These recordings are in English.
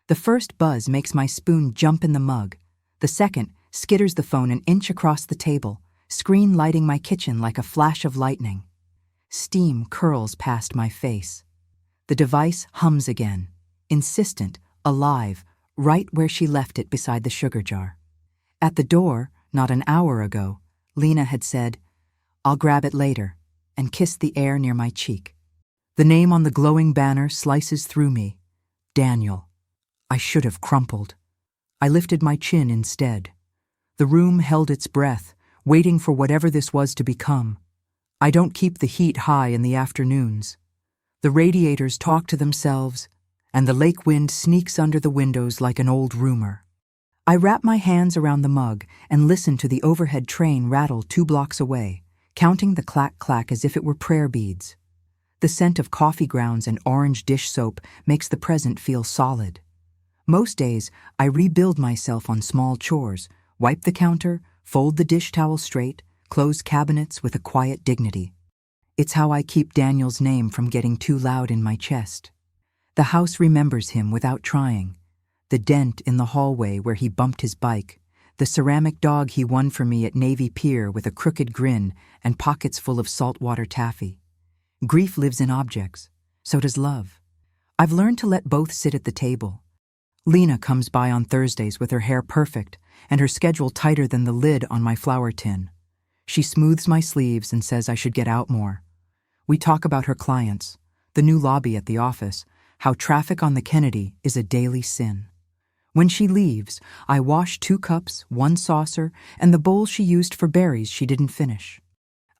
The first buzz makes my spoon jump in the mug. The second skitters the phone an inch across the table, screen lighting my kitchen like a flash of lightning. Steam curls past my face. The device hums again, insistent, alive, right where she left it beside the sugar jar. At the door, not an hour ago, Lena had said, "I'll grab it later," and kissed the air near my cheek. The name on the glowing banner slices through me. Daniel. I should have crumpled. I lifted my chin instead. The room held its breath, waiting for whatever this was to become. I don't keep the heat high in the afternoons. The radiators talk to themselves, and the lake wind sneaks under the windows like an old rumor. I wrap my hands around the mug and listen to the overhead train rattle 2 blocks away, counting the clack-clack as if it were prayer beads. The scent of coffee grounds and orange dish soap makes the present feel solid. Most days, I rebuild myself on small chores, wipe the counter, fold the dish towel straight, close cabinets with a quiet dignity. It's how I keep Daniel's name from getting too loud in my chest. The house remembers him without trying. The dent in the hallway where he bumped his bike, the ceramic dog he won for me at Navy Pier with a crooked grin and pockets full of saltwater taffy. Grief lives in objects, so does love. I've learned to let both sit at the table. Lena comes by on Thursdays with her hair perfect and her schedule tighter than the lid on my flour tin. She smooths my sleeves and says I should get out more. We talk about her clients, the new lobby at the office, how traffic on the Kennedy is a daily sin. When she leaves, I wash 2 cups, 1 saucer, and the bowl she used for berries she didn't finish.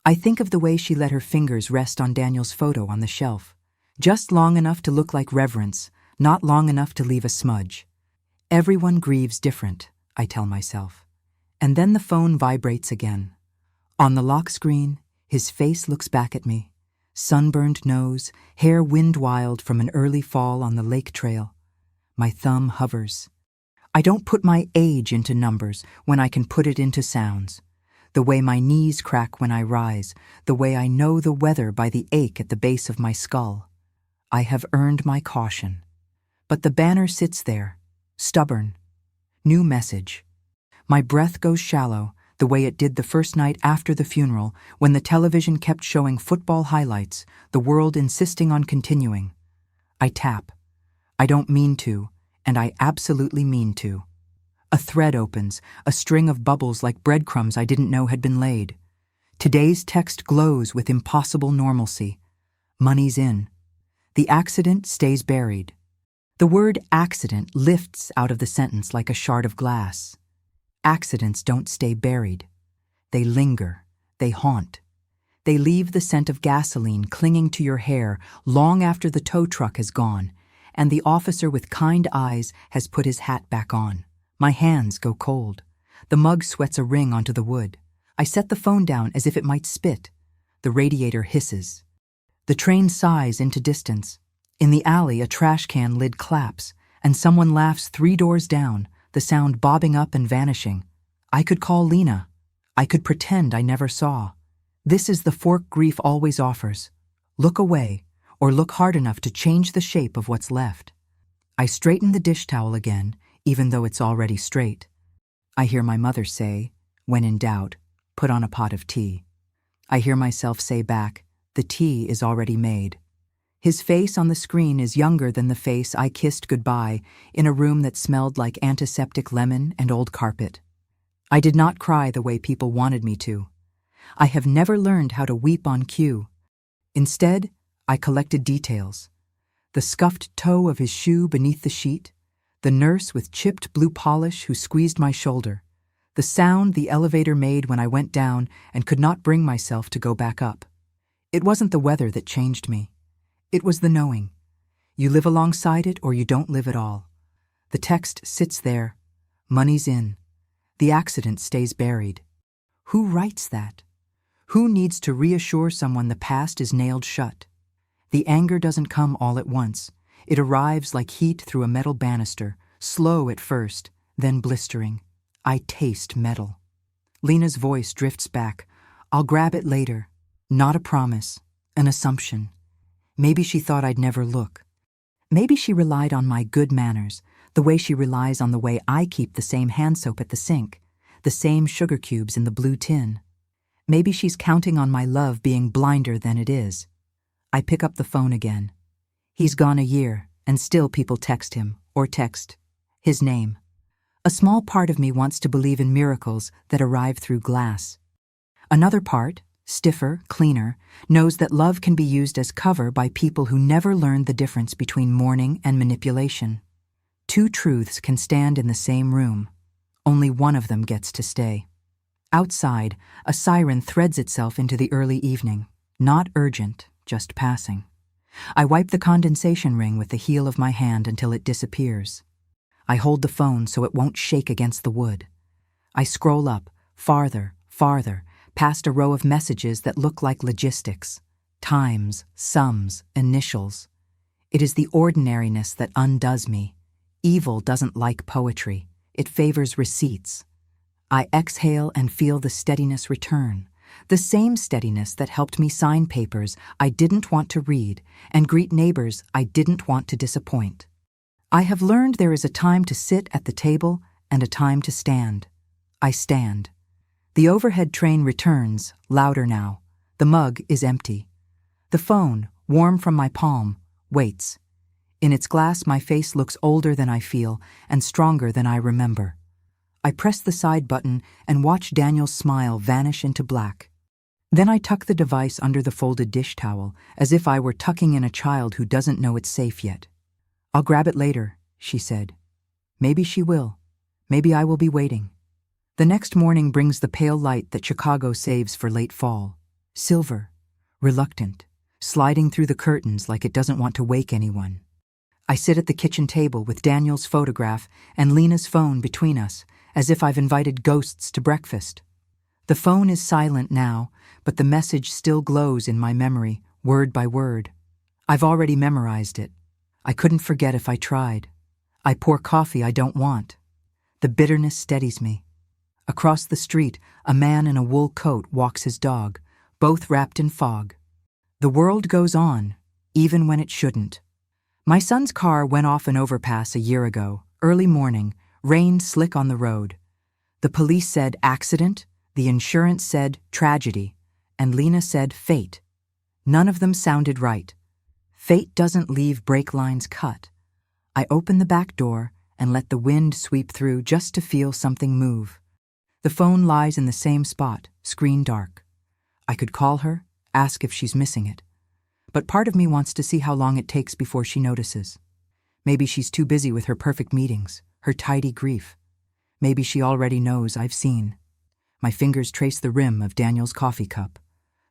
I think of the way she let her fingers rest on Daniel's photo on the shelf, just long enough to look like reverence, not long enough to leave a smudge. Everyone grieves different, I tell myself. And then the phone vibrates again. On the lock screen, his face looks back at me. Sunburned nose, hair wind-wild from an early fall on the lake trail. My thumb hovers. I don't put my age into numbers when I can put it into sounds. The way my knees crack when I rise, the way I know the weather by the ache at the base of my skull. I have earned my caution. But the banner sits there, stubborn. New message. My breath goes shallow, the way it did the first night after the funeral, when the television kept showing football highlights, the world insisting on continuing. I tap. I don't mean to, and I absolutely mean to. A thread opens, a string of bubbles like breadcrumbs I didn't know had been laid. Today's text glows with impossible normalcy. Money's in. The accident stays buried. The word accident lifts out of the sentence like a shard of glass. Accidents don't stay buried. They linger. They haunt. They leave the scent of gasoline clinging to your hair long after the tow truck has gone, and the officer with kind eyes has put his hat back on. My hands go cold. The mug sweats a ring onto the wood. I set the phone down as if it might spit. The radiator hisses. The train sighs into distance. In the alley, a trash can lid claps, and someone laughs 3 doors down, the sound bobbing up and vanishing. I could call Lena. I could pretend I never saw. This is the fork grief always offers. Look away, or look hard enough to change the shape of what's left. I straighten the dish towel again, even though it's already straight. I hear my mother say, when in doubt, put on a pot of tea. I hear myself say back, the tea is already made. His face on the screen is younger than the face I kissed goodbye in a room that smelled like antiseptic lemon and old carpet. I did not cry the way people wanted me to. I have never learned how to weep on cue. Instead, I collected details. The scuffed toe of his shoe beneath the sheet, the nurse with chipped blue polish who squeezed my shoulder, the sound the elevator made when I went down and could not bring myself to go back up. It wasn't the weather that changed me. It was the knowing. You live alongside it or you don't live at all. The text sits there. Money's in. The accident stays buried. Who writes that? Who needs to reassure someone the past is nailed shut? The anger doesn't come all at once. It arrives like heat through a metal banister, slow at first, then blistering. I taste metal. Lena's voice drifts back. I'll grab it later. Not a promise, an assumption. Maybe she thought I'd never look. Maybe she relied on my good manners, The way she relies on the way I keep the same hand soap at the sink, the same sugar cubes in the blue tin. Maybe she's counting on my love being blinder than it is. I pick up the phone again. He's gone a year, and still people text him, or text his name. A small part of me wants to believe in miracles that arrive through glass. Another part, stiffer, cleaner, knows that love can be used as cover by people who never learned the difference between mourning and manipulation. Two truths can stand in the same room. Only one of them gets to stay. Outside, a siren threads itself into the early evening. Not urgent, just passing. I wipe the condensation ring with the heel of my hand until it disappears. I hold the phone so it won't shake against the wood. I scroll up, farther, past a row of messages that look like logistics. Times, sums, initials. It is the ordinariness that undoes me. Evil doesn't like poetry. It favors receipts. I exhale and feel the steadiness return. The same steadiness that helped me sign papers I didn't want to read and greet neighbors I didn't want to disappoint. I have learned there is a time to sit at the table and a time to stand. I stand. The overhead train returns, louder now. The mug is empty. The phone, warm from my palm, waits. In its glass, my face looks older than I feel and stronger than I remember. I press the side button and watch Daniel's smile vanish into black. Then I tuck the device under the folded dish towel, as if I were tucking in a child who doesn't know it's safe yet. "I'll grab it later," she said. Maybe she will. Maybe I will be waiting. The next morning brings the pale light that Chicago saves for late fall. Silver, reluctant, sliding through the curtains like it doesn't want to wake anyone. I sit at the kitchen table with Daniel's photograph and Lena's phone between us, as if I've invited ghosts to breakfast. The phone is silent now, but the message still glows in my memory, word by word. I've already memorized it. I couldn't forget if I tried. I pour coffee I don't want. The bitterness steadies me. Across the street, a man in a wool coat walks his dog, both wrapped in fog. The world goes on, even when it shouldn't. My son's car went off an overpass a year ago, early morning, rain slick on the road. The police said accident, the insurance said tragedy, and Lena said fate. None of them sounded right. Fate doesn't leave brake lines cut. I open the back door and let the wind sweep through just to feel something move. The phone lies in the same spot, screen dark. I could call her, ask if she's missing it. But part of me wants to see how long it takes before she notices. Maybe she's too busy with her perfect meetings, her tidy grief. Maybe she already knows I've seen. My fingers trace the rim of Daniel's coffee cup,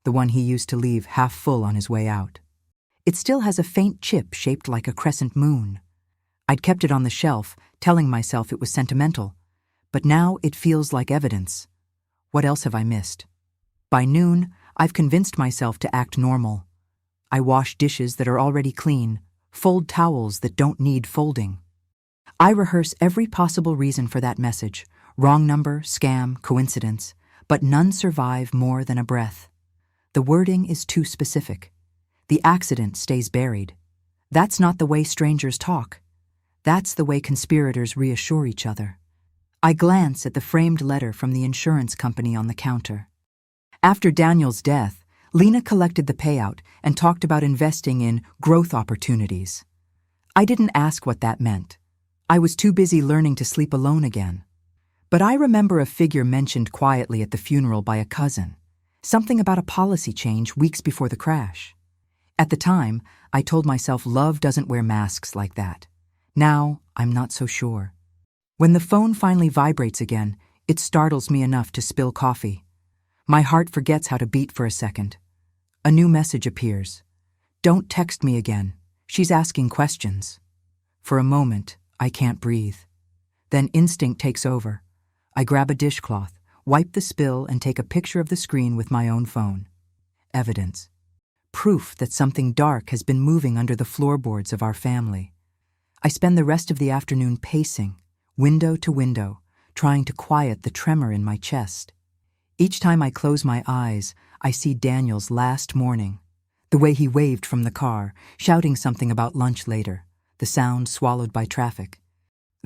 the one he used to leave half full on his way out. It still has a faint chip shaped like a crescent moon. I'd kept it on the shelf, telling myself it was sentimental, but now it feels like evidence. What else have I missed? By noon, I've convinced myself to act normal. I wash dishes that are already clean, fold towels that don't need folding. I rehearse every possible reason for that message, wrong number, scam, coincidence, but none survive more than a breath. The wording is too specific. The accident stays buried. That's not the way strangers talk. That's the way conspirators reassure each other. I glance at the framed letter from the insurance company on the counter. After Daniel's death, Lena collected the payout and talked about investing in growth opportunities. I didn't ask what that meant. I was too busy learning to sleep alone again. But I remember a figure mentioned quietly at the funeral by a cousin, something about a policy change weeks before the crash. At the time, I told myself love doesn't wear masks like that. Now, I'm not so sure. When the phone finally vibrates again, it startles me enough to spill coffee. My heart forgets how to beat for a second. A new message appears. "Don't text me again. She's asking questions." For a moment, I can't breathe. Then instinct takes over. I grab a dishcloth, wipe the spill, and take a picture of the screen with my own phone. Evidence. Proof that something dark has been moving under the floorboards of our family. I spend the rest of the afternoon pacing, window to window, trying to quiet the tremor in my chest. Each time I close my eyes, I see Daniel's last morning. The way he waved from the car, shouting something about lunch later, the sound swallowed by traffic.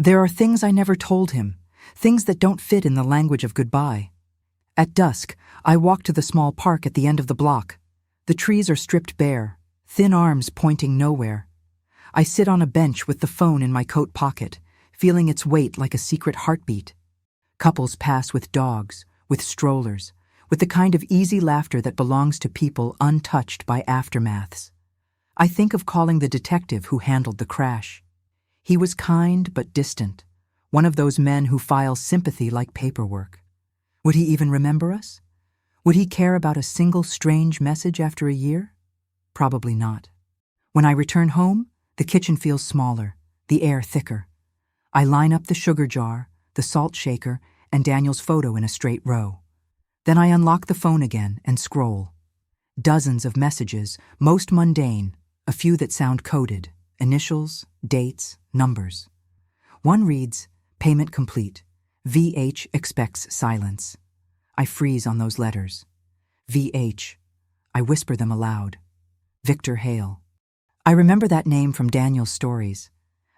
There are things I never told him, things that don't fit in the language of goodbye. At dusk, I walk to the small park at the end of the block. The trees are stripped bare, thin arms pointing nowhere. I sit on a bench with the phone in my coat pocket, feeling its weight like a secret heartbeat. Couples pass with dogs, with strollers, with the kind of easy laughter that belongs to people untouched by aftermaths. I think of calling the detective who handled the crash. He was kind but distant, one of those men who file sympathy like paperwork. Would he even remember us? Would he care about a single strange message after a year? Probably not. When I return home, the kitchen feels smaller, the air thicker. I line up the sugar jar, the salt shaker, and Daniel's photo in a straight row. Then I unlock the phone again and scroll. Dozens of messages, most mundane, a few that sound coded, initials, dates, numbers. One reads, "Payment complete. VH expects silence." I freeze on those letters. VH. I whisper them aloud. Victor Hale. I remember that name from Daniel's stories.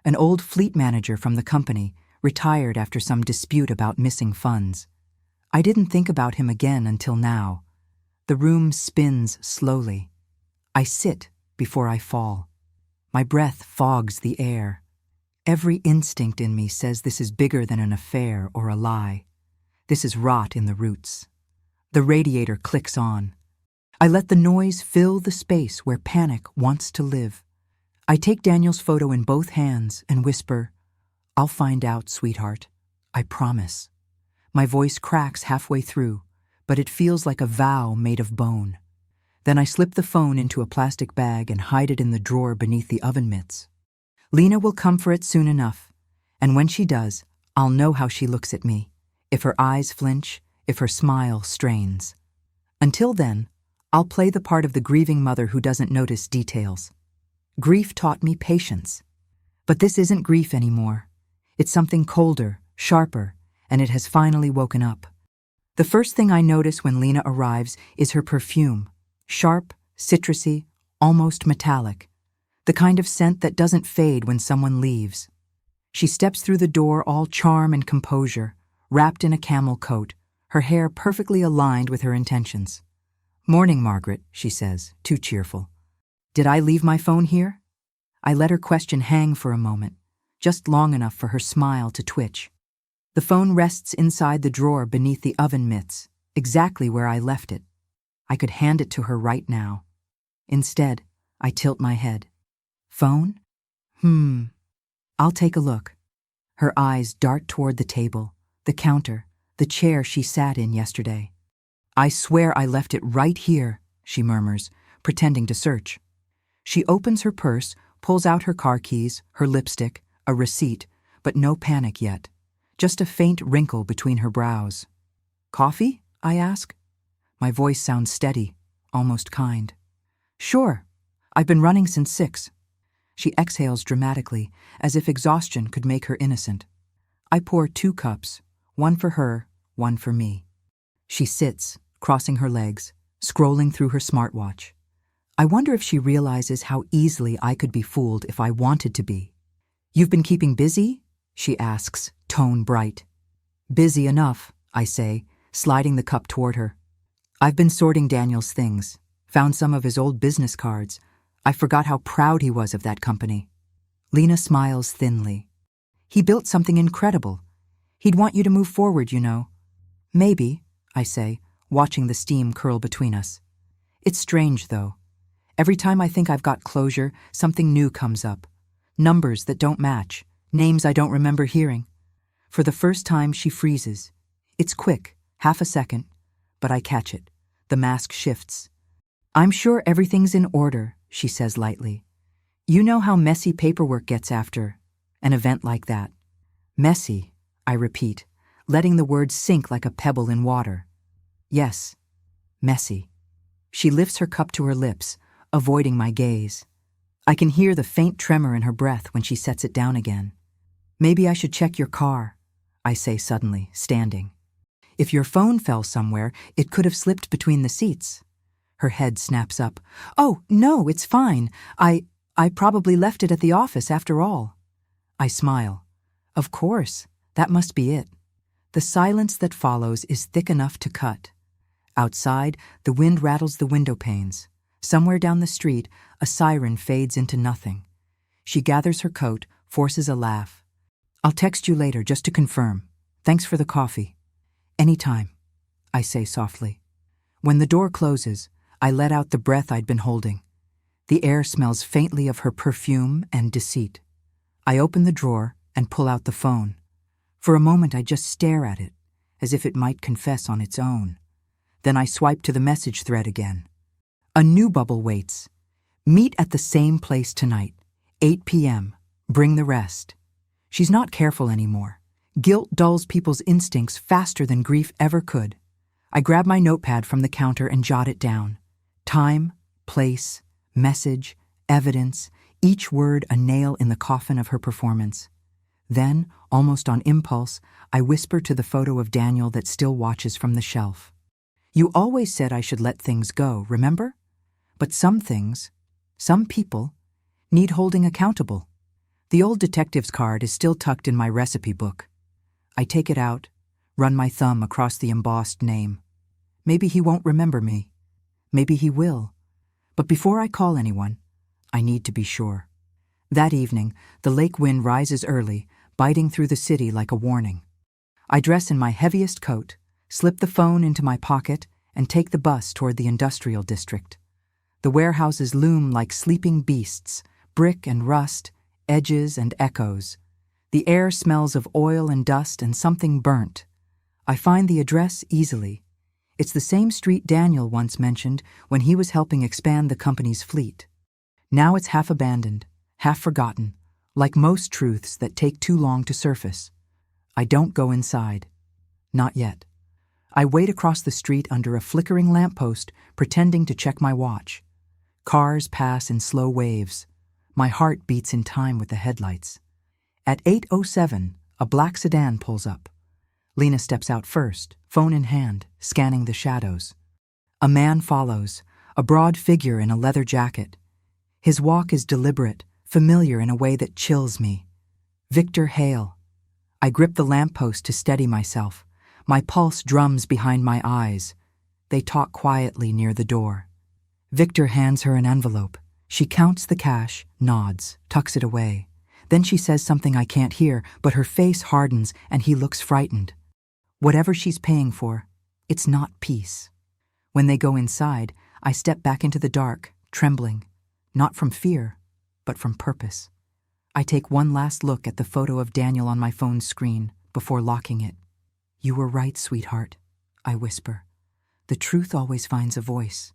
An old fleet manager from the company, retired after some dispute about missing funds. I didn't think about him again until now. The room spins slowly. I sit before I fall. My breath fogs the air. Every instinct in me says this is bigger than an affair or a lie. This is rot in the roots. The radiator clicks on. I let the noise fill the space where panic wants to live. I take Daniel's photo in both hands and whisper, "I'll find out, sweetheart. I promise." My voice cracks halfway through, but it feels like a vow made of bone. Then I slip the phone into a plastic bag and hide it in the drawer beneath the oven mitts. Lena will come for it soon enough, and when she does, I'll know how she looks at me, if her eyes flinch, if her smile strains. Until then, I'll play the part of the grieving mother who doesn't notice details. Grief taught me patience. But this isn't grief anymore. It's something colder, sharper, and it has finally woken up. The first thing I notice when Lena arrives is her perfume. Sharp, citrusy, almost metallic. The kind of scent that doesn't fade when someone leaves. She steps through the door all charm and composure, wrapped in a camel coat, her hair perfectly aligned with her intentions. "Morning, Margaret," she says, too cheerful. "Did I leave my phone here?" I let her question hang for a moment, just long enough for her smile to twitch. The phone rests inside the drawer beneath the oven mitts, exactly where I left it. I could hand it to her right now. Instead, I tilt my head. "Phone? I'll take a look." Her eyes dart toward the table, the counter, the chair she sat in yesterday. "I swear I left it right here," she murmurs, pretending to search. She opens her purse, pulls out her car keys, her lipstick, a receipt, but no panic yet. Just a faint wrinkle between her brows. "Coffee?" I ask. My voice sounds steady, almost kind. "Sure. I've been running since 6. She exhales dramatically, as if exhaustion could make her innocent. I pour 2 cups, one for her, one for me. She sits, crossing her legs, scrolling through her smartwatch. I wonder if she realizes how easily I could be fooled if I wanted to be. "You've been keeping busy?" she asks, tone bright. "Busy enough," I say, sliding the cup toward her. "I've been sorting Daniel's things, found some of his old business cards. I forgot how proud he was of that company." Lena smiles thinly. "He built something incredible. He'd want you to move forward, you know." "Maybe," I say, watching the steam curl between us. It's strange, though. Every time I think I've got closure, something new comes up. Numbers that don't match, names I don't remember hearing. For the first time, she freezes. It's quick, half a second, but I catch it. The mask shifts. "I'm sure everything's in order," she says lightly. "You know how messy paperwork gets after an event like that." "Messy," I repeat, letting the words sink like a pebble in water. "Yes, messy." She lifts her cup to her lips, avoiding my gaze. I can hear the faint tremor in her breath when she sets it down again. "Maybe I should check your car," I say suddenly, standing. "If your phone fell somewhere, it could have slipped between the seats." Her head snaps up. "Oh, no, it's fine. I probably left it at the office after all." I smile. Of course, that must be it. The silence that follows is thick enough to cut. Outside, the wind rattles the window panes. Somewhere down the street, a siren fades into nothing. She gathers her coat, forces a laugh. I'll text you later just to confirm. Thanks for the coffee. Anytime, I say softly. When the door closes, I let out the breath I'd been holding. The air smells faintly of her perfume and deceit. I open the drawer and pull out the phone. For a moment, I just stare at it, as if it might confess on its own. Then I swipe to the message thread again. A new bubble waits. Meet at the same place tonight, 8 p.m. Bring the rest. She's not careful anymore. Guilt dulls people's instincts faster than grief ever could. I grab my notepad from the counter and jot it down. Time, place, message, evidence, each word a nail in the coffin of her performance. Then, almost on impulse, I whisper to the photo of Daniel that still watches from the shelf. You always said I should let things go, remember? But some things, some people, need holding accountable. The old detective's card is still tucked in my recipe book. I take it out, run my thumb across the embossed name. Maybe he won't remember me. Maybe he will. But before I call anyone, I need to be sure. That evening, the lake wind rises early, biting through the city like a warning. I dress in my heaviest coat, slip the phone into my pocket, and take the bus toward the industrial district. The warehouses loom like sleeping beasts, brick and rust, edges and echoes. The air smells of oil and dust and something burnt. I find the address easily. It's the same street Daniel once mentioned when he was helping expand the company's fleet. Now it's half abandoned, half forgotten, like most truths that take too long to surface. I don't go inside. Not yet. I wait across the street under a flickering lamppost, pretending to check my watch. Cars pass in slow waves. My heart beats in time with the headlights. At 8:07, a black sedan pulls up. Lena steps out first, phone in hand, scanning the shadows. A man follows, a broad figure in a leather jacket. His walk is deliberate, familiar in a way that chills me. Victor Hale. I grip the lamppost to steady myself. My pulse drums behind my eyes. They talk quietly near the door. Victor hands her an envelope. She counts the cash, nods, tucks it away. Then she says something I can't hear, but her face hardens and he looks frightened. Whatever she's paying for, it's not peace. When they go inside, I step back into the dark, trembling, not from fear, but from purpose. I take one last look at the photo of Daniel on my phone's screen before locking it. You were right, sweetheart, I whisper. The truth always finds a voice.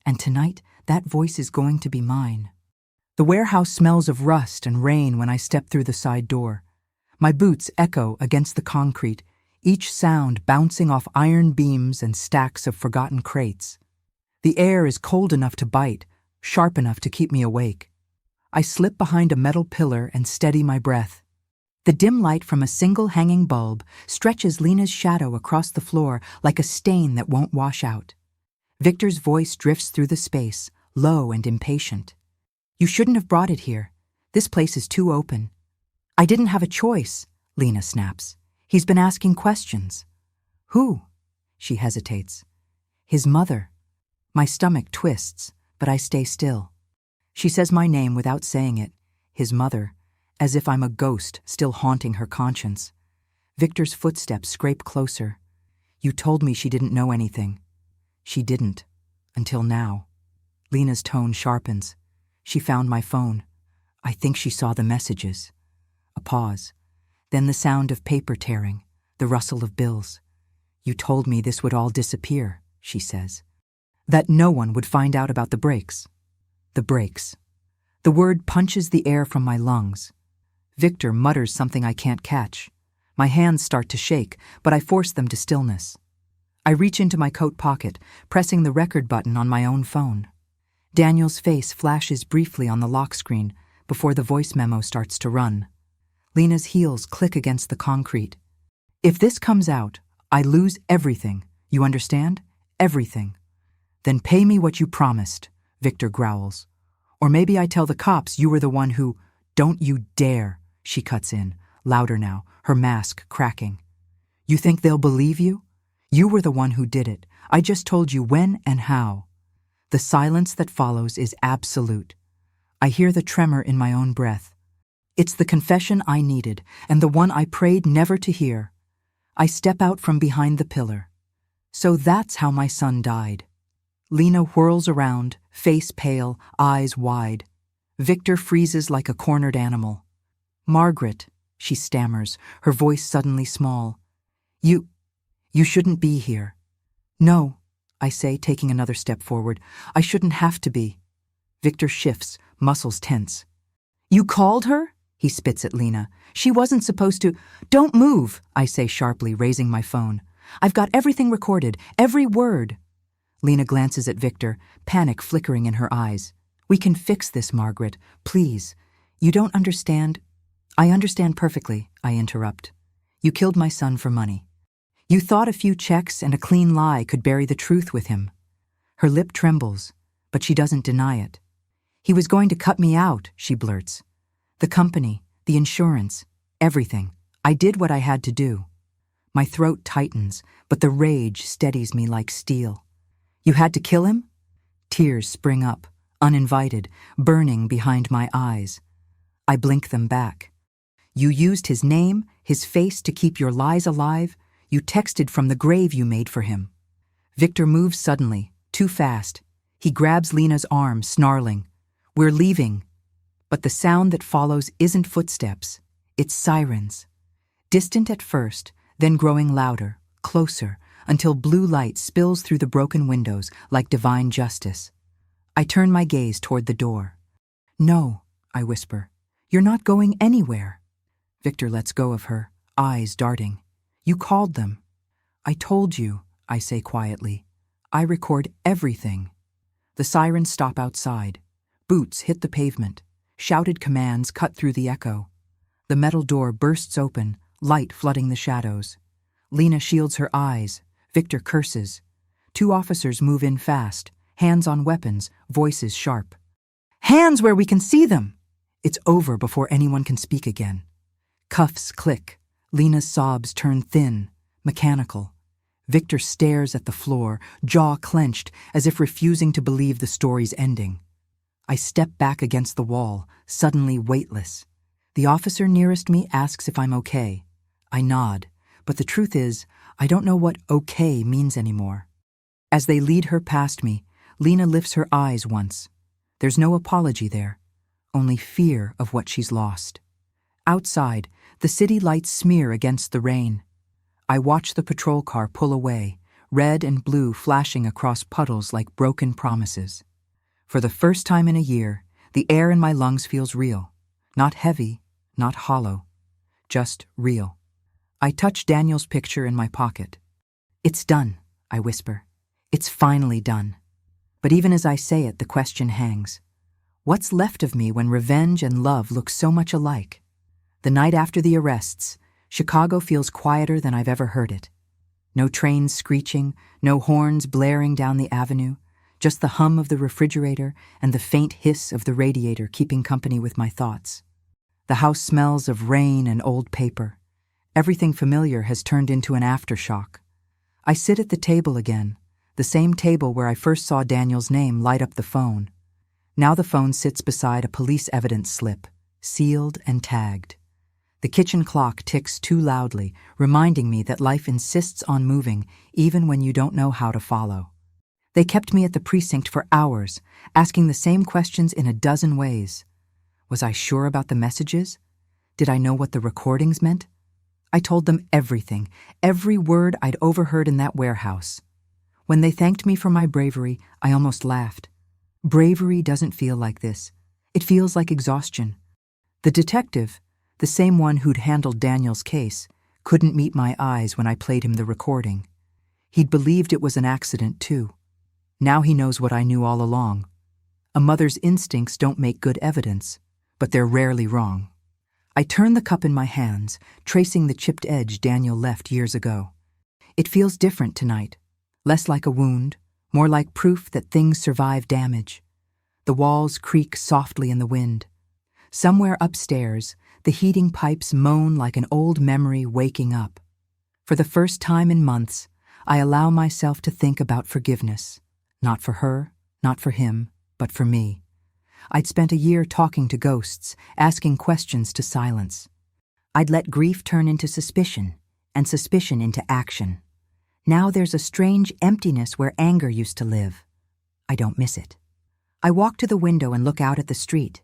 And tonight, that voice is going to be mine. The warehouse smells of rust and rain when I step through the side door. My boots echo against the concrete, each sound bouncing off iron beams and stacks of forgotten crates. The air is cold enough to bite, sharp enough to keep me awake. I slip behind a metal pillar and steady my breath. The dim light from a single hanging bulb stretches Lena's shadow across the floor like a stain that won't wash out. Victor's voice drifts through the space, low and impatient. You shouldn't have brought it here. This place is too open. I didn't have a choice, Lena snaps. He's been asking questions. Who? She hesitates. His mother. My stomach twists, but I stay still. She says my name without saying it, his mother, as if I'm a ghost still haunting her conscience. Victor's footsteps scrape closer. You told me she didn't know anything. She didn't, until now. Lena's tone sharpens. She found my phone. I think she saw the messages. A pause. Then the sound of paper tearing, the rustle of bills. You told me this would all disappear, she says. That no one would find out about the breaks. The breaks. The word punches the air from my lungs. Victor mutters something I can't catch. My hands start to shake, but I force them to stillness. I reach into my coat pocket, pressing the record button on my own phone. Daniel's face flashes briefly on the lock screen before the voice memo starts to run. Lena's heels click against the concrete. If this comes out, I lose everything. You understand? Everything. Then pay me what you promised, Victor growls. Or maybe I tell the cops you were the one who... Don't you dare, she cuts in. louder now, her mask cracking. You think they'll believe you? You were the one who did it. I just told you when and how. The silence that follows is absolute. I hear the tremor in my own breath. It's the confession I needed, and the one I prayed never to hear. I step out from behind the pillar. So that's how my son died. Lena whirls around, face pale, eyes wide. Victor freezes like a cornered animal. Margaret, she stammers, her voice suddenly small. You shouldn't be here. No, I say, taking another step forward. I shouldn't have to be. Victor shifts, muscles tense. You called her? He spits at Lena. She wasn't supposed to. Don't move, I say sharply, raising my phone. I've got everything recorded, every word. Lena glances at Victor, panic flickering in her eyes. We can fix this, Margaret. Please. You don't understand. I understand perfectly, I interrupt. You killed my son for money. You thought a few checks and a clean lie could bury the truth with him. Her lip trembles, but she doesn't deny it. He was going to cut me out, she blurts. The company, the insurance, everything. I did what I had to do. My throat tightens, but the rage steadies me like steel. You had to kill him? Tears spring up, uninvited, burning behind my eyes. I blink them back. You used his name, his face to keep your lies alive. You texted from the grave you made for him. Victor moves suddenly, too fast. He grabs Lena's arm, snarling. We're leaving. But the sound that follows isn't footsteps. It's sirens. Distant at first, then growing louder, closer, until blue light spills through the broken windows like divine justice. I turn my gaze toward the door. No, I whisper. You're not going anywhere. Victor lets go of her, eyes darting. You called them. I told you, I say quietly. I record everything. The sirens stop outside. Boots hit the pavement. Shouted commands cut through the echo. The metal door bursts open, light flooding the shadows. Lena shields her eyes. Victor curses. 2 officers move in fast, hands on weapons, voices sharp. Hands where we can see them! It's over before anyone can speak again. Cuffs click. Lena's sobs turn thin, mechanical. Victor stares at the floor, jaw clenched, as if refusing to believe the story's ending. I step back against the wall, suddenly weightless. The officer nearest me asks if I'm okay. I nod, but the truth is, I don't know what okay means anymore. As they lead her past me, Lena lifts her eyes once. There's no apology there, only fear of what she's lost. Outside, the city lights smear against the rain. I watch the patrol car pull away, red and blue flashing across puddles like broken promises. For the first time in a year, the air in my lungs feels real. Not heavy, not hollow, just real. I touch Daniel's picture in my pocket. It's done, I whisper. It's finally done. But even as I say it, the question hangs. What's left of me when revenge and love look so much alike? The night after the arrests, Chicago feels quieter than I've ever heard it. No trains screeching, no horns blaring down the avenue, just the hum of the refrigerator and the faint hiss of the radiator keeping company with my thoughts. The house smells of rain and old paper. Everything familiar has turned into an aftershock. I sit at the table again, the same table where I first saw Daniel's name light up the phone. Now the phone sits beside a police evidence slip, sealed and tagged. The kitchen clock ticks too loudly, reminding me that life insists on moving even when you don't know how to follow. They kept me at the precinct for hours, asking the same questions in a dozen ways. Was I sure about the messages? Did I know what the recordings meant? I told them everything, every word I'd overheard in that warehouse. When they thanked me for my bravery, I almost laughed. Bravery doesn't feel like this. It feels like exhaustion. The detective, the same one who'd handled Daniel's case, couldn't meet my eyes when I played him the recording. He'd believed it was an accident, too. Now he knows what I knew all along. A mother's instincts don't make good evidence, but they're rarely wrong. I turn the cup in my hands, tracing the chipped edge Daniel left years ago. It feels different tonight, less like a wound, more like proof that things survive damage. The walls creak softly in the wind. Somewhere upstairs, The heating pipes moan like an old memory waking up. For the first time in months, I allow myself to think about forgiveness. Not for her, not for him, but for me. I'd spent a year talking to ghosts, asking questions to silence. I'd let grief turn into suspicion, and suspicion into action. Now there's a strange emptiness where anger used to live. I don't miss it. I walk to the window and look out at the street.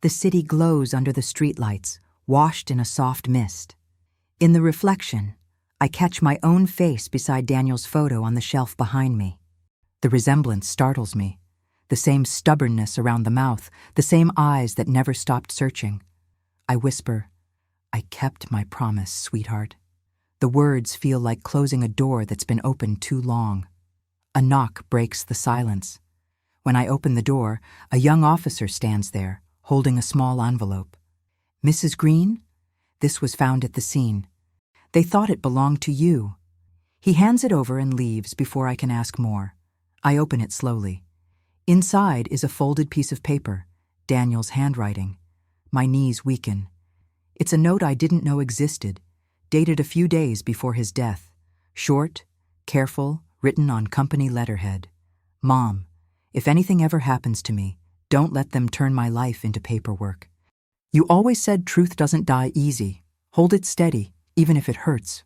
The city glows under the streetlights, washed in a soft mist. In the reflection, I catch my own face beside Daniel's photo on the shelf behind me. The resemblance startles me. The same stubbornness around the mouth, the same eyes that never stopped searching. I whisper, "I kept my promise, sweetheart." The words feel like closing a door that's been opened too long. A knock breaks the silence. When I open the door, a young officer stands there, holding a small envelope. "Mrs. Green? This was found at the scene. They thought it belonged to you." He hands it over and leaves before I can ask more. I open it slowly. Inside is a folded piece of paper, Daniel's handwriting. My knees weaken. It's a note I didn't know existed, dated a few days before his death. Short, careful, written on company letterhead. "Mom, if anything ever happens to me, don't let them turn my life into paperwork. You always said truth doesn't die easy. Hold it steady, even if it hurts."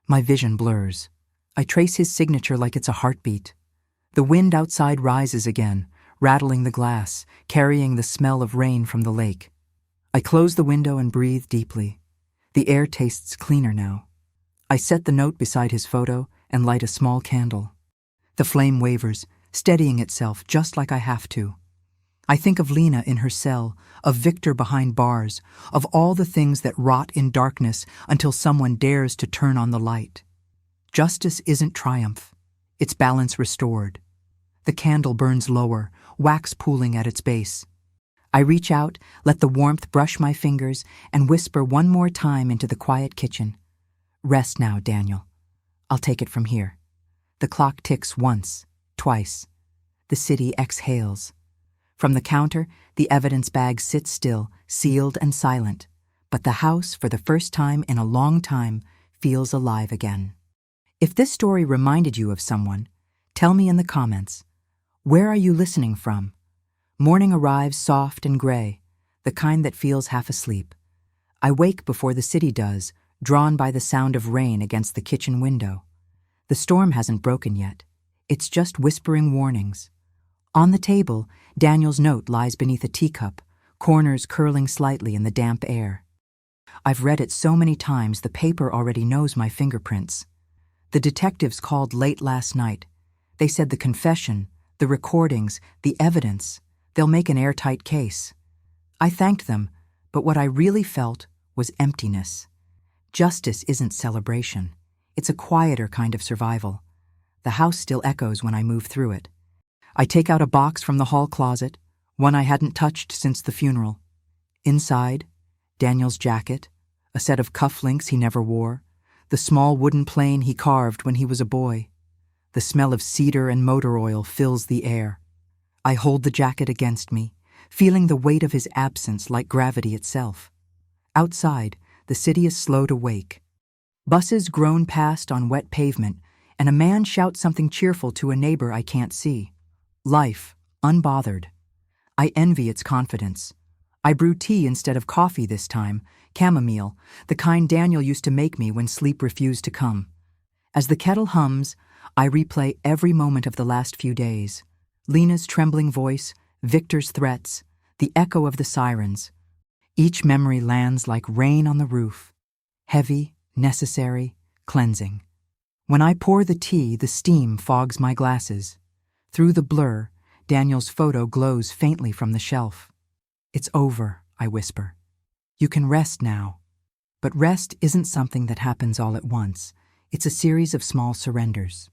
My vision blurs. I trace his signature like it's a heartbeat. The wind outside rises again, rattling the glass, carrying the smell of rain from the lake. I close the window and breathe deeply. The air tastes cleaner now. I set the note beside his photo and light a small candle. The flame wavers, steadying itself just like I have to. I think of Lena in her cell, of Victor behind bars, of all the things that rot in darkness until someone dares to turn on the light. Justice isn't triumph. Its balance restored. The candle burns lower, wax pooling at its base. I reach out, let the warmth brush my fingers, and whisper one more time into the quiet kitchen. "Rest now, Daniel. I'll take it from here." The clock ticks once, twice. The city exhales. From the counter, the evidence bag sits still, sealed and silent. But the house, for the first time in a long time, feels alive again. If this story reminded you of someone, tell me in the comments. Where are you listening from? Morning arrives soft and gray, the kind that feels half asleep. I wake before the city does, drawn by the sound of rain against the kitchen window. The storm hasn't broken yet. It's just whispering warnings. On the table, Daniel's note lies beneath a teacup, corners curling slightly in the damp air. I've read it so many times the paper already knows my fingerprints. The detectives called late last night. They said the confession, the recordings, the evidence, they'll make an airtight case. I thanked them, but what I really felt was emptiness. Justice isn't celebration. It's a quieter kind of survival. The house still echoes when I move through it. I take out a box from the hall closet, one I hadn't touched since the funeral. Inside, Daniel's jacket, a set of cufflinks he never wore, the small wooden plane he carved when he was a boy. The smell of cedar and motor oil fills the air. I hold the jacket against me, feeling the weight of his absence like gravity itself. Outside, the city is slow to wake. Buses groan past on wet pavement, and a man shouts something cheerful to a neighbor I can't see. Life, unbothered. I envy its confidence. I brew tea instead of coffee this time, chamomile, the kind Daniel used to make me when sleep refused to come. As the kettle hums, I replay every moment of the last few days. Lena's trembling voice, Victor's threats, the echo of the sirens. Each memory lands like rain on the roof. Heavy, necessary, cleansing. When I pour the tea, the steam fogs my glasses. Through the blur, Daniel's photo glows faintly from the shelf. "It's over," I whisper. "You can rest now." But rest isn't something that happens all at once. It's a series of small surrenders.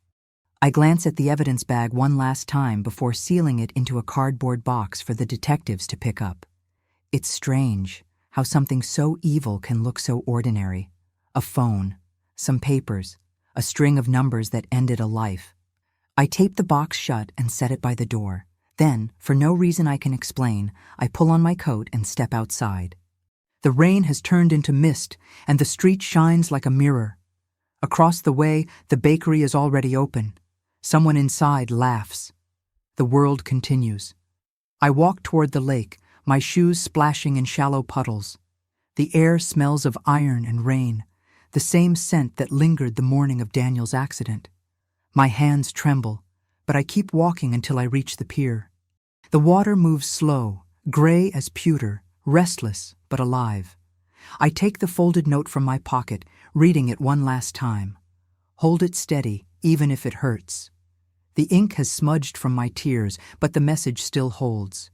I glance at the evidence bag one last time before sealing it into a cardboard box for the detectives to pick up. It's strange how something so evil can look so ordinary. A phone, some papers, a string of numbers that ended a life. I tape the box shut and set it by the door. Then, for no reason I can explain, I pull on my coat and step outside. The rain has turned into mist, and the street shines like a mirror. Across the way, the bakery is already open. Someone inside laughs. The world continues. I walk toward the lake, my shoes splashing in shallow puddles. The air smells of iron and rain, the same scent that lingered the morning of Daniel's accident. My hands tremble, but I keep walking until I reach the pier. The water moves slow, gray as pewter, restless but alive. I take the folded note from my pocket, reading it one last time. Hold it steady, even if it hurts. The ink has smudged from my tears, but the message still holds.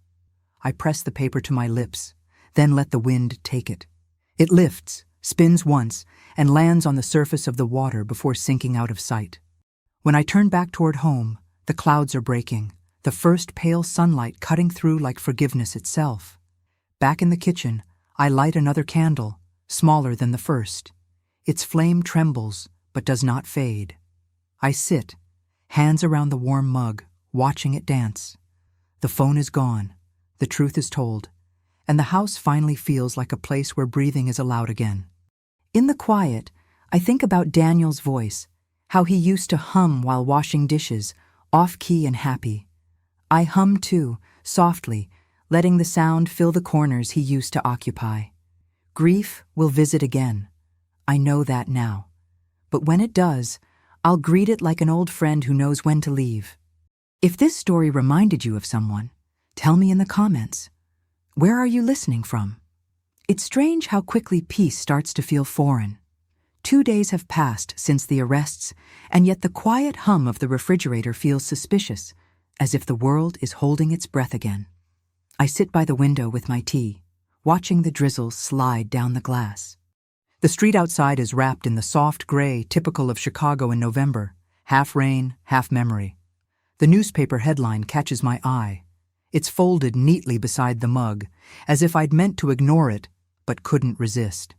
I press the paper to my lips, then let the wind take it. It lifts, spins once, and lands on the surface of the water before sinking out of sight. When I turn back toward home, the clouds are breaking, the first pale sunlight cutting through like forgiveness itself. Back in the kitchen, I light another candle, smaller than the first. Its flame trembles, but does not fade. I sit, hands around the warm mug, watching it dance. The phone is gone, the truth is told, and the house finally feels like a place where breathing is allowed again. In the quiet, I think about Daniel's voice, how he used to hum while washing dishes, off-key and happy. I hum too, softly, letting the sound fill the corners he used to occupy. Grief will visit again. I know that now. But when it does, I'll greet it like an old friend who knows when to leave. If this story reminded you of someone, tell me in the comments. Where are you listening from? It's strange how quickly peace starts to feel foreign. 2 days have passed since the arrests, and yet the quiet hum of the refrigerator feels suspicious, as if the world is holding its breath again. I sit by the window with my tea, watching the drizzle slide down the glass. The street outside is wrapped in the soft gray typical of Chicago in November, half rain, half memory. The newspaper headline catches my eye. It's folded neatly beside the mug, as if I'd meant to ignore it, but couldn't resist.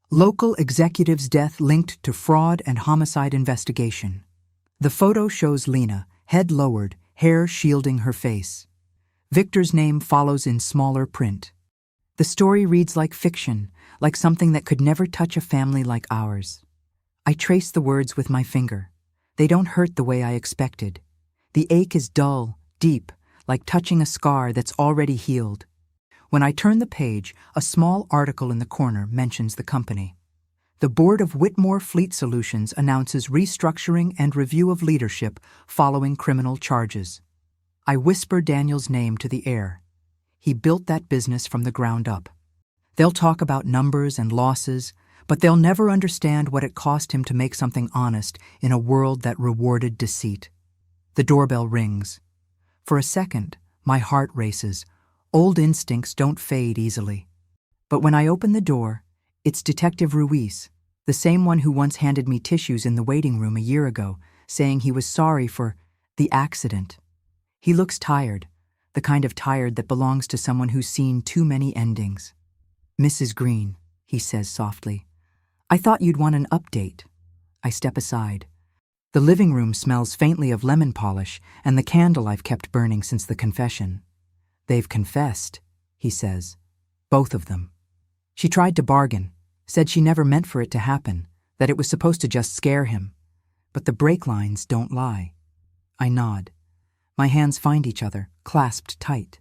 Local executive's death linked to fraud and homicide investigation. The photo shows Lena, head lowered, hair shielding her face. Victor's name follows in smaller print. The story reads like fiction, like something that could never touch a family like ours. I trace the words with my finger. They don't hurt the way I expected. The ache is dull, deep, like touching a scar that's already healed. When I turn the page, a small article in the corner mentions the company. The board of Whitmore Fleet Solutions announces restructuring and review of leadership following criminal charges. I whisper Daniel's name to the air. He built that business from the ground up. They'll talk about numbers and losses, but they'll never understand what it cost him to make something honest in a world that rewarded deceit. The doorbell rings. For a second, my heart races. Old instincts don't fade easily. But when I open the door, it's Detective Ruiz, the same one who once handed me tissues in the waiting room a year ago, saying he was sorry for the accident. He looks tired, the kind of tired that belongs to someone who's seen too many endings. "Mrs. Green," he says softly, "I thought you'd want an update." I step aside. The living room smells faintly of lemon polish and the candle I've kept burning since the confession. "They've confessed," he says. "Both of them." She tried to bargain, said she never meant for it to happen, that it was supposed to just scare him. But the brake lines don't lie. I nod. My hands find each other, clasped tight.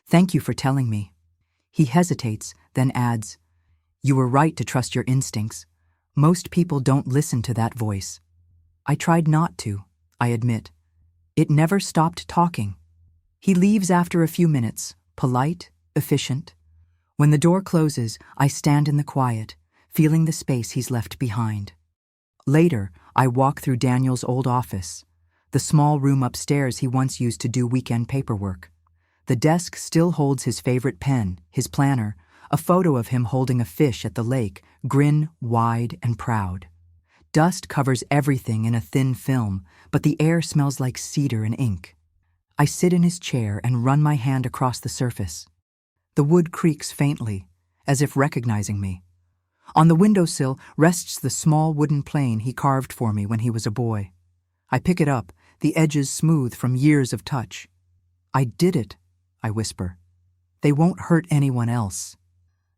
"Thank you for telling me." He hesitates, then adds, "You were right to trust your instincts. Most people don't listen to that voice." I tried not to, I admit. It never stopped talking. He leaves after a few minutes, polite, efficient. When the door closes, I stand in the quiet, feeling the space he's left behind. Later, I walk through Daniel's old office, the small room upstairs he once used to do weekend paperwork. The desk still holds his favorite pen, his planner, a photo of him holding a fish at the lake, grin wide and proud. Dust covers everything in a thin film, but the air smells like cedar and ink. I sit in his chair and run my hand across the surface. The wood creaks faintly, as if recognizing me. On the windowsill rests the small wooden plane he carved for me when he was a boy. I pick it up, the edges smooth from years of touch. "I did it," I whisper. "They won't hurt anyone else."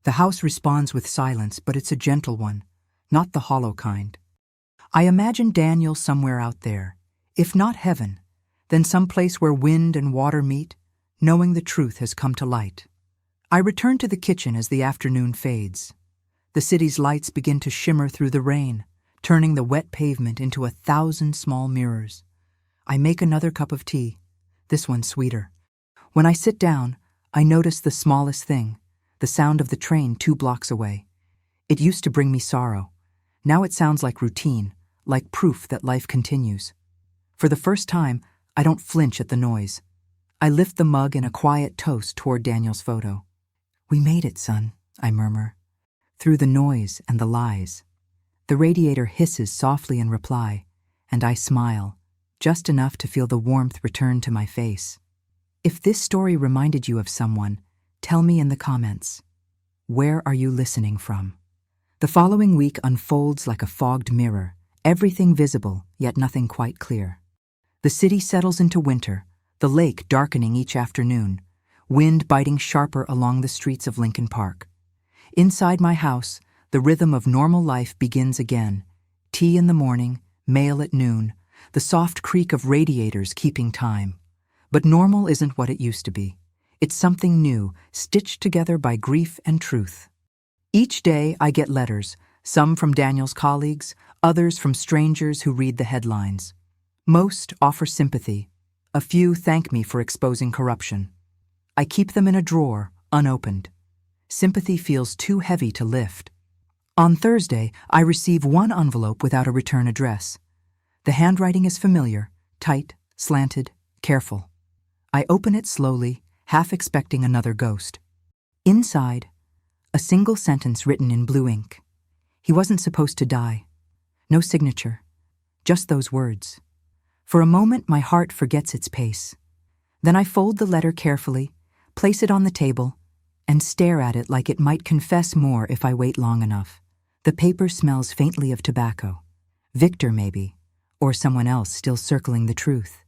The house responds with silence, but it's a gentle one, not the hollow kind. I imagine Daniel somewhere out there, if not heaven, then some place where wind and water meet, knowing the truth has come to light. I return to the kitchen as the afternoon fades. The city's lights begin to shimmer through the rain, turning the wet pavement into 1,000 small mirrors. I make another cup of tea, this one sweeter. When I sit down, I notice the smallest thing, the sound of the train 2 blocks away. It used to bring me sorrow. Now it sounds like routine, like proof that life continues. For the first time, I don't flinch at the noise. I lift the mug in a quiet toast toward Daniel's photo. "We made it, son," I murmur, through the noise and the lies. The radiator hisses softly in reply, and I smile, just enough to feel the warmth return to my face. If this story reminded you of someone, tell me in the comments. Where are you listening from? The following week unfolds like a fogged mirror, everything visible, yet nothing quite clear. The city settles into winter, the lake darkening each afternoon, wind biting sharper along the streets of Lincoln Park. Inside my house, the rhythm of normal life begins again. Tea in the morning, mail at noon, the soft creak of radiators keeping time. But normal isn't what it used to be. It's something new, stitched together by grief and truth. Each day I get letters, some from Daniel's colleagues, others from strangers who read the headlines. Most offer sympathy. A few thank me for exposing corruption. I keep them in a drawer, unopened. Sympathy feels too heavy to lift. On Thursday, I receive one envelope without a return address. The handwriting is familiar, tight, slanted, careful. I open it slowly, half expecting another ghost. Inside, a single sentence written in blue ink. He wasn't supposed to die. No signature, just those words. For a moment, my heart forgets its pace. Then I fold the letter carefully, place it on the table, and stare at it like it might confess more if I wait long enough. The paper smells faintly of tobacco. Victor, maybe, or someone else still circling the truth.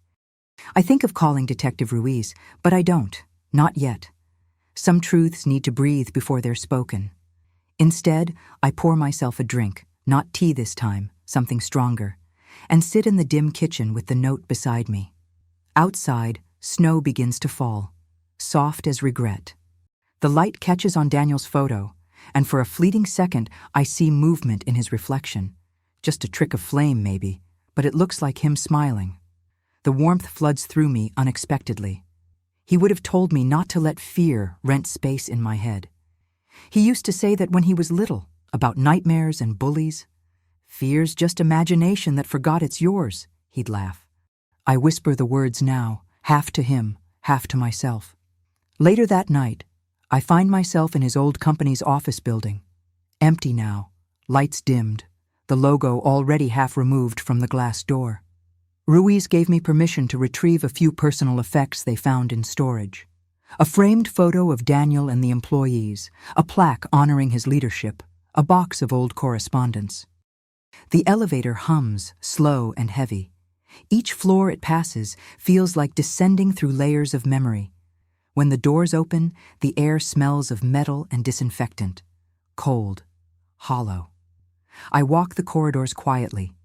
I think of calling Detective Ruiz, but I don't, not yet. Some truths need to breathe before they're spoken. Instead, I pour myself a drink, not tea this time, something stronger, and sit in the dim kitchen with the note beside me. Outside, snow begins to fall, soft as regret. The light catches on Daniel's photo, and for a fleeting second, I see movement in his reflection. Just a trick of flame, maybe, but it looks like him smiling. The warmth floods through me unexpectedly. He would have told me not to let fear rent space in my head. He used to say that when he was little, about nightmares and bullies. "Fear's just imagination that forgot it's yours," he'd laugh. I whisper the words now, half to him, half to myself. Later that night, I find myself in his old company's office building. Empty now, lights dimmed, the logo already half removed from the glass door. Ruiz gave me permission to retrieve a few personal effects they found in storage. A framed photo of Daniel and the employees, a plaque honoring his leadership, a box of old correspondence. The elevator hums, slow and heavy. Each floor it passes feels like descending through layers of memory. When the doors open, the air smells of metal and disinfectant. Cold, hollow. I walk the corridors quietly.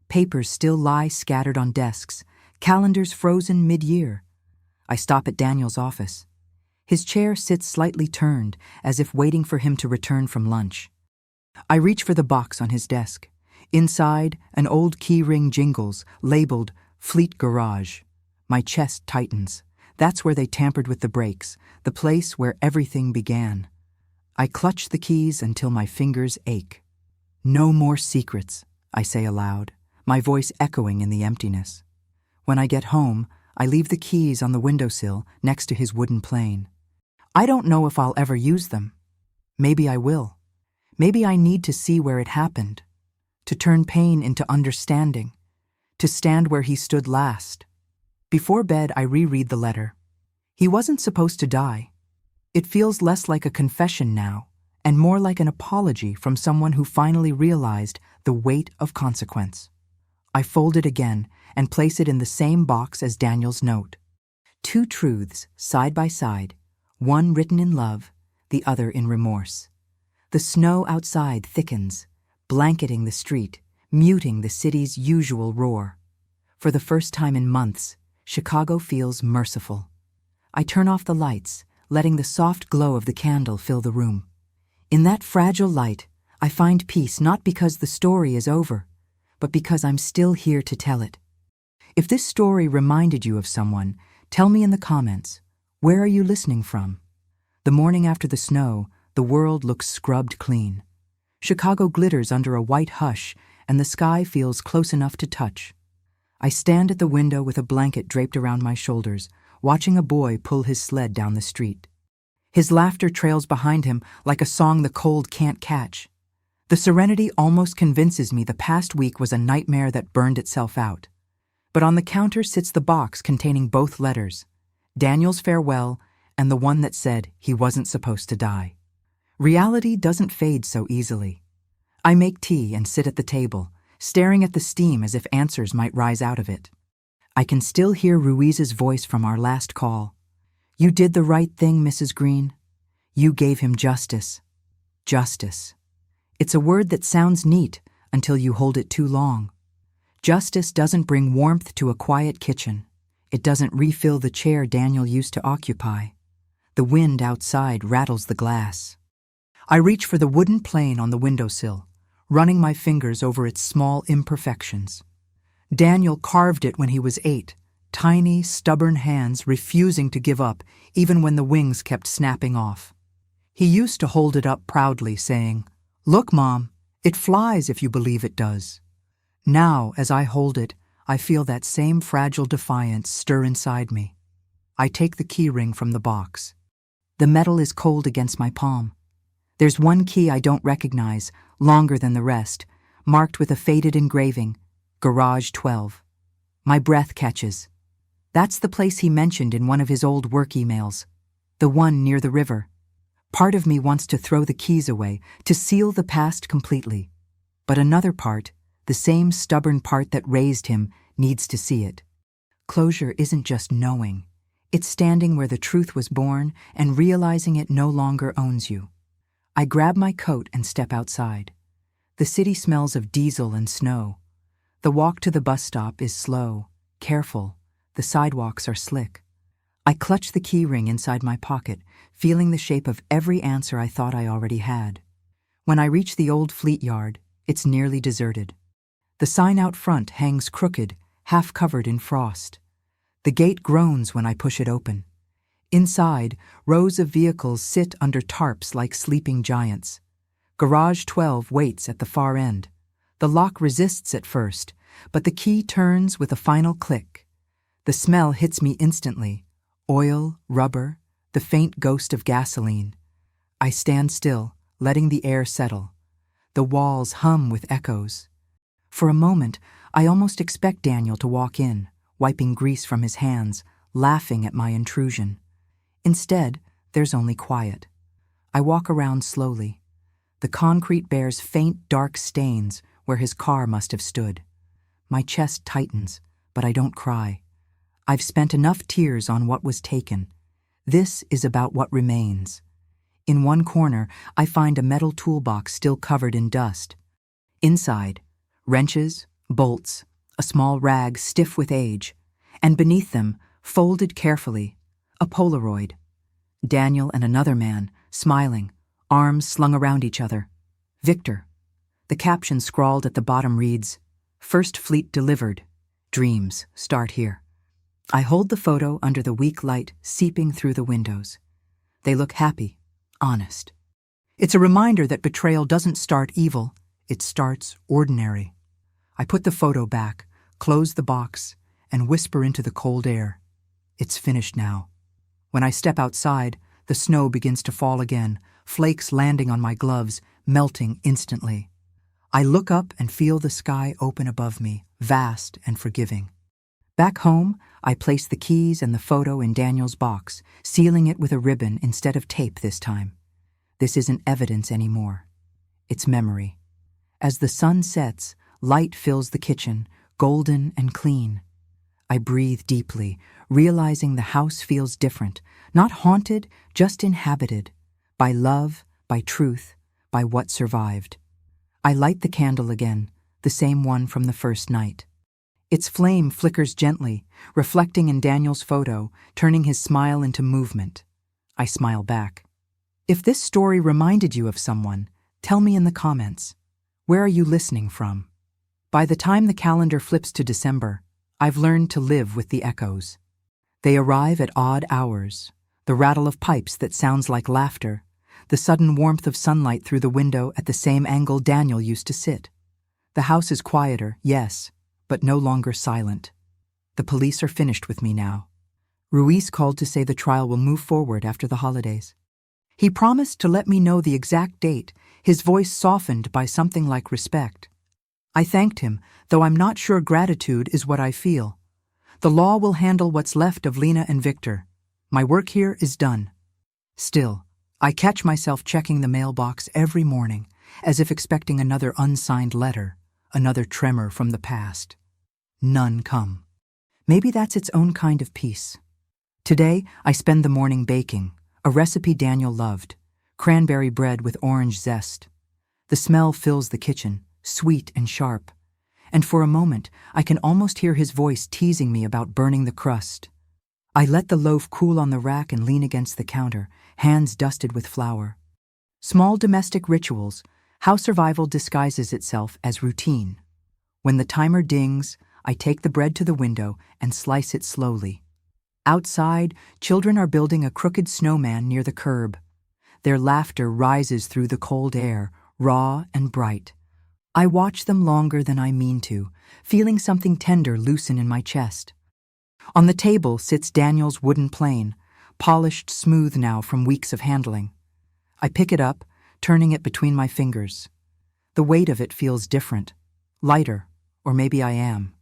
Papers still lie scattered on desks, calendars frozen mid-year. I stop at Daniel's office. His chair sits slightly turned, as if waiting for him to return from lunch. I reach for the box on his desk. Inside, an old keyring jingles, labeled Fleet Garage. My chest tightens. That's where they tampered with the brakes, the place where everything began. I clutch the keys until my fingers ache. "No more secrets," I say aloud, my voice echoing in the emptiness. When I get home, I leave the keys on the windowsill next to his wooden plane. I don't know if I'll ever use them. Maybe I will. Maybe I need to see where it happened, to turn pain into understanding, to stand where he stood last. Before bed, I reread the letter. He wasn't supposed to die. It feels less like a confession now, and more like an apology from someone who finally realized the weight of consequence. I fold it again and place it in the same box as Daniel's note. 2 truths, side by side, one written in love, the other in remorse. The snow outside thickens, blanketing the street, muting the city's usual roar. For the first time in months, Chicago feels merciful. I turn off the lights, letting the soft glow of the candle fill the room. In that fragile light, I find peace not because the story is over, but because I'm still here to tell it. If this story reminded you of someone, tell me in the comments. Where are you listening from? The morning after the snow, the world looks scrubbed clean. Chicago glitters under a white hush, and the sky feels close enough to touch. I stand at the window with a blanket draped around my shoulders, watching a boy pull his sled down the street. His laughter trails behind him like a song the cold can't catch. The serenity almost convinces me the past week was a nightmare that burned itself out. But on the counter sits the box containing both letters, Daniel's farewell and the one that said he wasn't supposed to die. Reality doesn't fade so easily. I make tea and sit at the table, staring at the steam as if answers might rise out of it. I can still hear Ruiz's voice from our last call. "You did the right thing, Mrs. Green. You gave him justice." Justice. It's a word that sounds neat until you hold it too long. Justice doesn't bring warmth to a quiet kitchen. It doesn't refill the chair Daniel used to occupy. The wind outside rattles the glass. I reach for the wooden plane on the windowsill, running my fingers over its small imperfections. Daniel carved it when he was 8, tiny, stubborn hands refusing to give up even when the wings kept snapping off. He used to hold it up proudly, saying, "Look, Mom, it flies if you believe it does." Now, as I hold it, I feel that same fragile defiance stir inside me. I take the key ring from the box. The metal is cold against my palm. There's one key I don't recognize, longer than the rest, marked with a faded engraving, Garage 12. My breath catches. That's the place he mentioned in one of his old work emails, the one near the river. Part of me wants to throw the keys away, to seal the past completely. But another part, the same stubborn part that raised him, needs to see it. Closure isn't just knowing. It's standing where the truth was born and realizing it no longer owns you. I grab my coat and step outside. The city smells of diesel and snow. The walk to the bus stop is slow, careful. The sidewalks are slick. I clutch the key ring inside my pocket, feeling the shape of every answer I thought I already had. When I reach the old fleet yard, it's nearly deserted. The sign out front hangs crooked, half covered in frost. The gate groans when I push it open. Inside, rows of vehicles sit under tarps like sleeping giants. Garage 12 waits at the far end. The lock resists at first, but the key turns with a final click. The smell hits me instantly. Oil, rubber, the faint ghost of gasoline. I stand still, letting the air settle. The walls hum with echoes. For a moment, I almost expect Daniel to walk in, wiping grease from his hands, laughing at my intrusion. Instead, there's only quiet. I walk around slowly. The concrete bears faint, dark stains where his car must have stood. My chest tightens, but I don't cry. I've spent enough tears on what was taken. This is about what remains. In one corner, I find a metal toolbox still covered in dust. Inside, wrenches, bolts, a small rag stiff with age, and beneath them, folded carefully, a Polaroid. Daniel and another man, smiling, arms slung around each other. Victor. The caption scrawled at the bottom reads, "First Fleet delivered. Dreams start here." I hold the photo under the weak light seeping through the windows. They look happy, honest. It's a reminder that betrayal doesn't start evil, it starts ordinary. I put the photo back, close the box, and whisper into the cold air. It's finished now. When I step outside, the snow begins to fall again, flakes landing on my gloves, melting instantly. I look up and feel the sky open above me, vast and forgiving. Back home, I place the keys and the photo in Daniel's box, sealing it with a ribbon instead of tape this time. This isn't evidence anymore. It's memory. As the sun sets, light fills the kitchen, golden and clean. I breathe deeply, realizing the house feels different, not haunted, just inhabited, by love, by truth, by what survived. I light the candle again, the same one from the first night. Its flame flickers gently, reflecting in Daniel's photo, turning his smile into movement. I smile back. If this story reminded you of someone, tell me in the comments. Where are you listening from? By the time the calendar flips to December, I've learned to live with the echoes. They arrive at odd hours, the rattle of pipes that sounds like laughter, the sudden warmth of sunlight through the window at the same angle Daniel used to sit. The house is quieter, yes, but no longer silent. The police are finished with me now. Ruiz called to say the trial will move forward after the holidays. He promised to let me know the exact date, his voice softened by something like respect. I thanked him, though I'm not sure gratitude is what I feel. The law will handle what's left of Lena and Victor. My work here is done. Still, I catch myself checking the mailbox every morning, as if expecting another unsigned letter, another tremor from the past. None come. Maybe that's its own kind of peace. Today, I spend the morning baking, a recipe Daniel loved, cranberry bread with orange zest. The smell fills the kitchen, sweet and sharp, and for a moment I can almost hear his voice teasing me about burning the crust. I let the loaf cool on the rack and lean against the counter, hands dusted with flour. Small domestic rituals, how survival disguises itself as routine. When the timer dings, I take the bread to the window and slice it slowly. Outside, children are building a crooked snowman near the curb. Their laughter rises through the cold air, raw and bright. I watch them longer than I mean to, feeling something tender loosen in my chest. On the table sits Daniel's wooden plane, polished smooth now from weeks of handling. I pick it up, turning it between my fingers. The weight of it feels different, lighter, or maybe I am.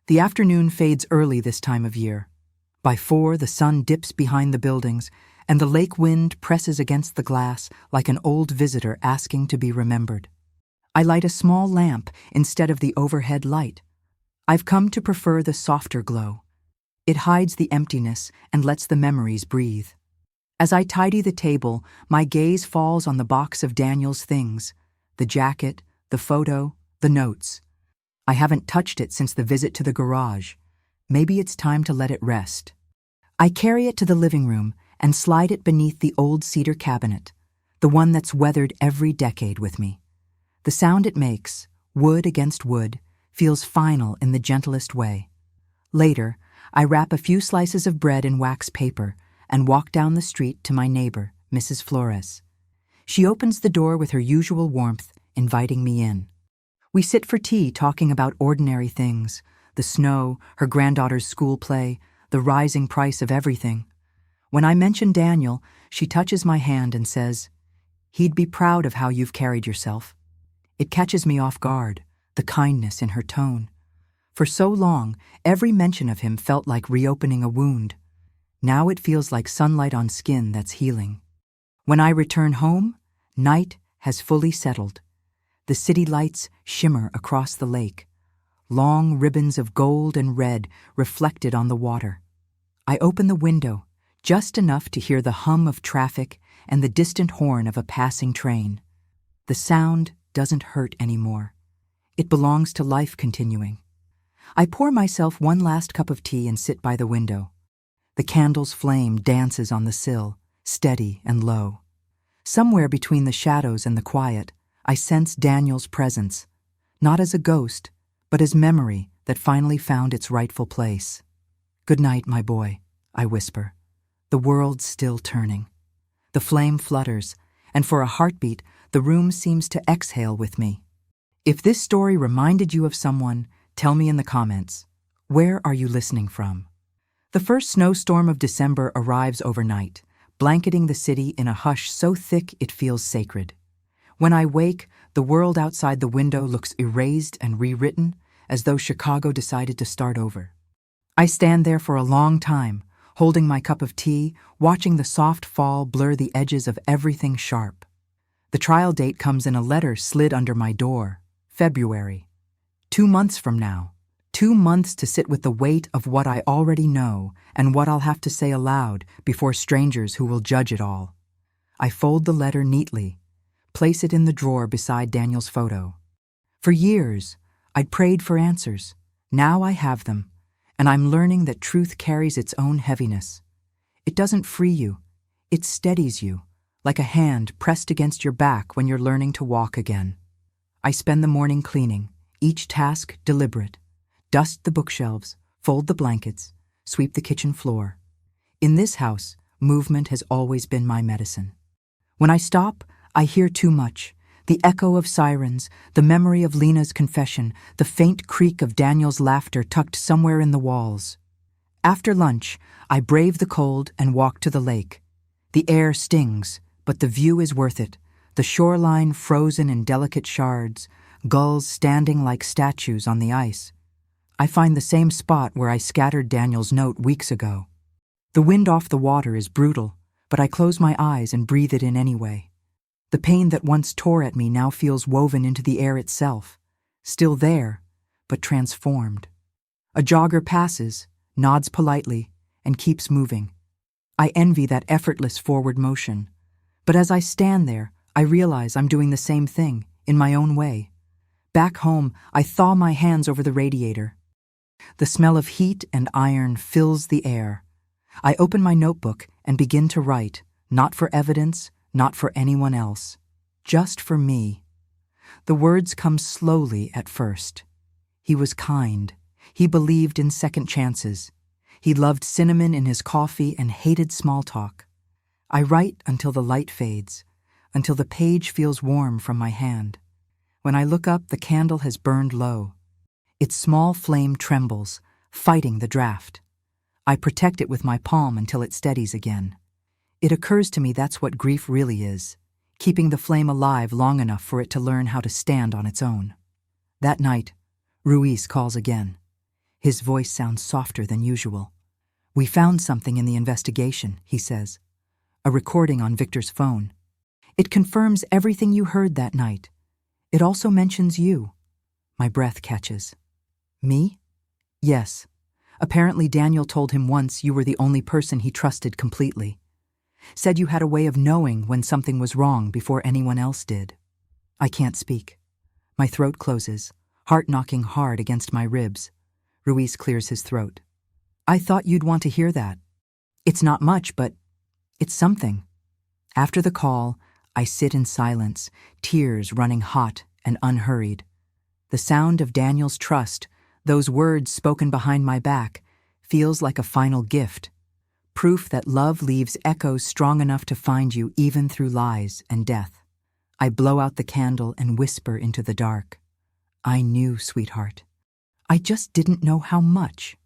The afternoon fades early this time of year. By 4, the sun dips behind the buildings, and the lake wind presses against the glass like an old visitor asking to be remembered. I light a small lamp instead of the overhead light. I've come to prefer the softer glow. It hides the emptiness and lets the memories breathe. As I tidy the table, my gaze falls on the box of Daniel's things, the jacket, the photo, the notes. I haven't touched it since the visit to the garage. Maybe it's time to let it rest. I carry it to the living room and slide it beneath the old cedar cabinet, the one that's weathered every decade with me. The sound it makes, wood against wood, feels final in the gentlest way. Later, I wrap a few slices of bread in wax paper and walk down the street to my neighbor, Mrs. Flores. She opens the door with her usual warmth, inviting me in. We sit for tea talking about ordinary things, the snow, her granddaughter's school play, the rising price of everything. When I mention Daniel, she touches my hand and says, "He'd be proud of how you've carried yourself." It catches me off guard, the kindness in her tone. For so long, every mention of him felt like reopening a wound. Now it feels like sunlight on skin that's healing. When I return home, night has fully settled. The city lights shimmer across the lake, long ribbons of gold and red reflected on the water. I open the window, just enough to hear the hum of traffic and the distant horn of a passing train. The sound doesn't hurt anymore. It belongs to life continuing. I pour myself one last cup of tea and sit by the window. The candle's flame dances on the sill, steady and low. Somewhere between the shadows and the quiet, I sense Daniel's presence, not as a ghost, but as memory that finally found its rightful place. "Good night, my boy," I whisper. The world's still turning. The flame flutters, and for a heartbeat, the room seems to exhale with me. If this story reminded you of someone, tell me in the comments. Where are you listening from? The first snowstorm of December arrives overnight, blanketing the city in a hush so thick it feels sacred. When I wake, the world outside the window looks erased and rewritten, as though Chicago decided to start over. I stand there for a long time, holding my cup of tea, watching the soft fall blur the edges of everything sharp. The trial date comes in a letter slid under my door, February. 2 months from now. 2 months to sit with the weight of what I already know and what I'll have to say aloud before strangers who will judge it all. I fold the letter neatly, place it in the drawer beside Daniel's photo. For years, I'd prayed for answers. Now I have them, and I'm learning that truth carries its own heaviness. It doesn't free you, it steadies you, like a hand pressed against your back when you're learning to walk again. I spend the morning cleaning, each task deliberate. Dust the bookshelves, fold the blankets, sweep the kitchen floor. In this house, movement has always been my medicine. When I stop, I hear too much. The echo of sirens, the memory of Lena's confession, the faint creak of Daniel's laughter tucked somewhere in the walls. After lunch, I brave the cold and walk to the lake. The air stings, but the view is worth it. The shoreline frozen in delicate shards, gulls standing like statues on the ice. I find the same spot where I scattered Daniel's note weeks ago. The wind off the water is brutal, but I close my eyes and breathe it in anyway. The pain that once tore at me now feels woven into the air itself, still there, but transformed. A jogger passes, nods politely, and keeps moving. I envy that effortless forward motion. But as I stand there, I realize I'm doing the same thing, in my own way. Back home, I thaw my hands over the radiator. The smell of heat and iron fills the air. I open my notebook and begin to write, not for evidence, not for anyone else, just for me. The words come slowly at first. He was kind. He believed in second chances. He loved cinnamon in his coffee and hated small talk. I write until the light fades, until the page feels warm from my hand. When I look up, the candle has burned low. Its small flame trembles, fighting the draft. I protect it with my palm until it steadies again. It occurs to me that's what grief really is, keeping the flame alive long enough for it to learn how to stand on its own. That night, Ruiz calls again. His voice sounds softer than usual. "We found something in the investigation," he says. "A recording on Victor's phone. It confirms everything you heard that night. It also mentions you." My breath catches. "Me?" "Yes. Apparently Daniel told him once you were the only person he trusted completely. Said you had a way of knowing when something was wrong before anyone else did." I can't speak. My throat closes, heart knocking hard against my ribs. Ruiz clears his throat. "I thought you'd want to hear that. It's not much, but it's something." After the call, I sit in silence, tears running hot and unhurried. The sound of Daniel's trust, those words spoken behind my back, feels like a final gift. Proof that love leaves echoes strong enough to find you even through lies and death. I blow out the candle and whisper into the dark. "I knew, sweetheart. I just didn't know how much."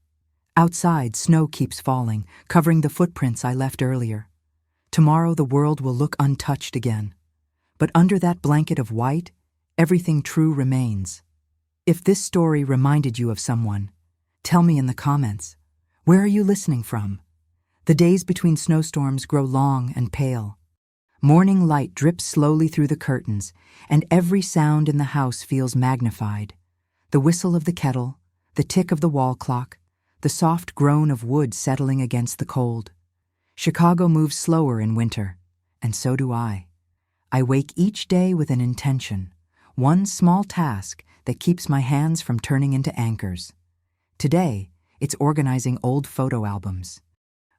Outside, snow keeps falling, covering the footprints I left earlier. Tomorrow the world will look untouched again. But under that blanket of white, everything true remains. If this story reminded you of someone, tell me in the comments. Where are you listening from? The days between snowstorms grow long and pale. Morning light drips slowly through the curtains, and every sound in the house feels magnified. The whistle of the kettle, the tick of the wall clock, the soft groan of wood settling against the cold. Chicago moves slower in winter, and so do I. I wake each day with an intention, one small task that keeps my hands from turning into anchors. Today, it's organizing old photo albums.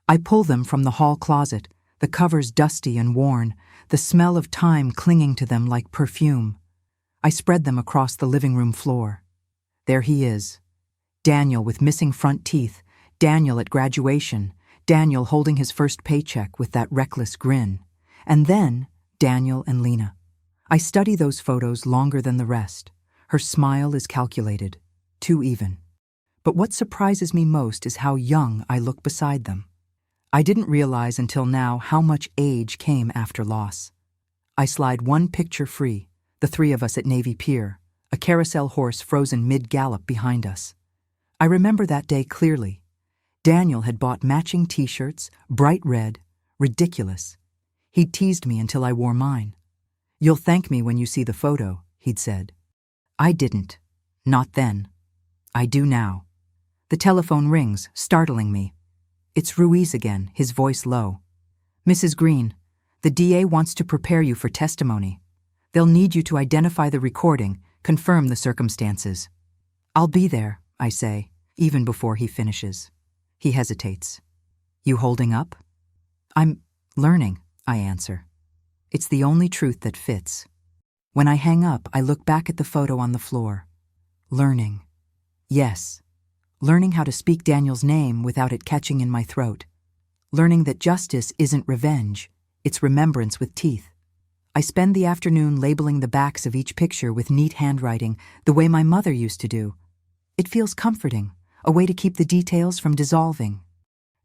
I pull them from the hall closet, the covers dusty and worn, the smell of time clinging to them like perfume. I spread them across the living room floor. There he is. Daniel with missing front teeth, Daniel at graduation, Daniel holding his first paycheck with that reckless grin, and then Daniel and Lena. I study those photos longer than the rest. Her smile is calculated, too even. But what surprises me most is how young I look beside them. I didn't realize until now how much age came after loss. I slide one picture free, the three of us at Navy Pier, a carousel horse frozen mid-gallop behind us. I remember that day clearly. Daniel had bought matching t-shirts, bright red, ridiculous. He'd teased me until I wore mine. "You'll thank me when you see the photo," he'd said. I didn't. Not then. I do now. The telephone rings, startling me. It's Ruiz again, his voice low. "Mrs. Green, the DA wants to prepare you for testimony. They'll need you to identify the recording, confirm the circumstances. I'll be there, I say, even before he finishes. He hesitates. You holding up? I'm learning, I answer. It's the only truth that fits. When I hang up, I look back at the photo on the floor. Learning. Yes. Learning how to speak Daniel's name without it catching in my throat. Learning that justice isn't revenge, it's remembrance with teeth. I spend the afternoon labeling the backs of each picture with neat handwriting, the way my mother used to do. It feels comforting, a way to keep the details from dissolving.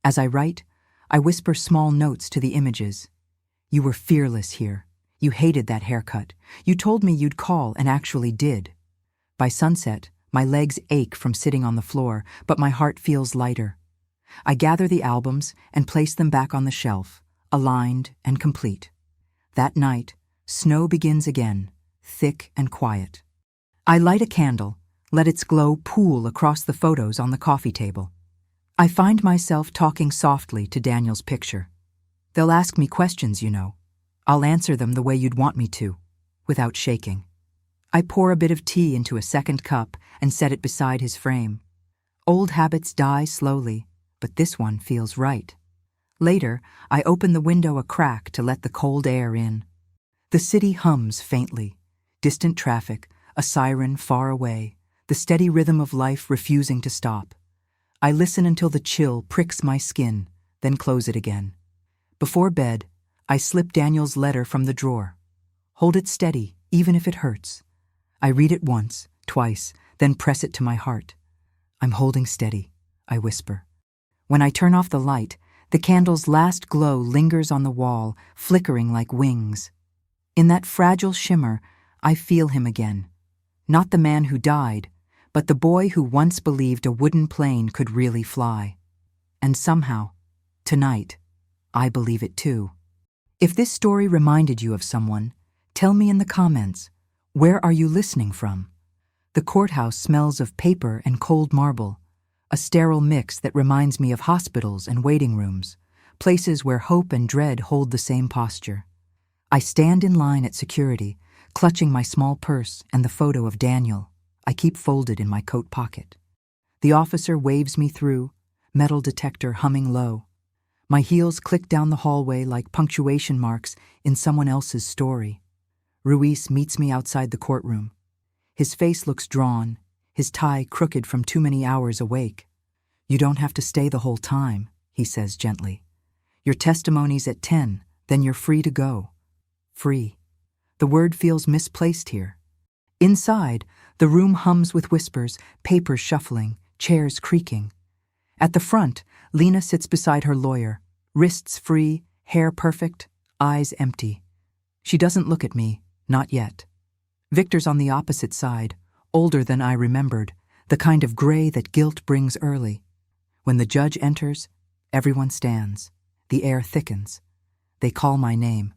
As I write, I whisper small notes to the images. You were fearless here. You hated that haircut. You told me you'd call and actually did. By sunset, my legs ache from sitting on the floor, but my heart feels lighter. I gather the albums and place them back on the shelf, aligned and complete. That night, snow begins again, thick and quiet. I light a candle, let its glow pool across the photos on the coffee table. I find myself talking softly to Daniel's picture. They'll ask me questions, you know. I'll answer them the way you'd want me to, without shaking. I pour a bit of tea into a second cup and set it beside his frame. Old habits die slowly, but this one feels right. Later, I open the window a crack to let the cold air in. The city hums faintly. Distant traffic, a siren far away, the steady rhythm of life refusing to stop. I listen until the chill pricks my skin, then close it again. Before bed, I slip Daniel's letter from the drawer. Hold it steady, even if it hurts. I read it once, twice, then press it to my heart. I'm holding steady, I whisper. When I turn off the light, the candle's last glow lingers on the wall, flickering like wings. In that fragile shimmer, I feel him again. Not the man who died, but the boy who once believed a wooden plane could really fly. And somehow, tonight, I believe it too. If this story reminded you of someone, tell me in the comments. Where are you listening from? The courthouse smells of paper and cold marble, a sterile mix that reminds me of hospitals and waiting rooms, places where hope and dread hold the same posture. I stand in line at security, clutching my small purse and the photo of Daniel I keep folded in my coat pocket. The officer waves me through, metal detector humming low. My heels click down the hallway like punctuation marks in someone else's story. Ruiz meets me outside the courtroom. His face looks drawn, his tie crooked from too many hours awake. You don't have to stay the whole time, he says gently. Your testimony's at 10, then you're free to go. Free. The word feels misplaced here. Inside, the room hums with whispers, papers shuffling, chairs creaking. At the front, Lena sits beside her lawyer, wrists free, hair perfect, eyes empty. She doesn't look at me, not yet. Victor's on the opposite side, older than I remembered, the kind of gray that guilt brings early. When the judge enters, everyone stands. The air thickens. They call my name.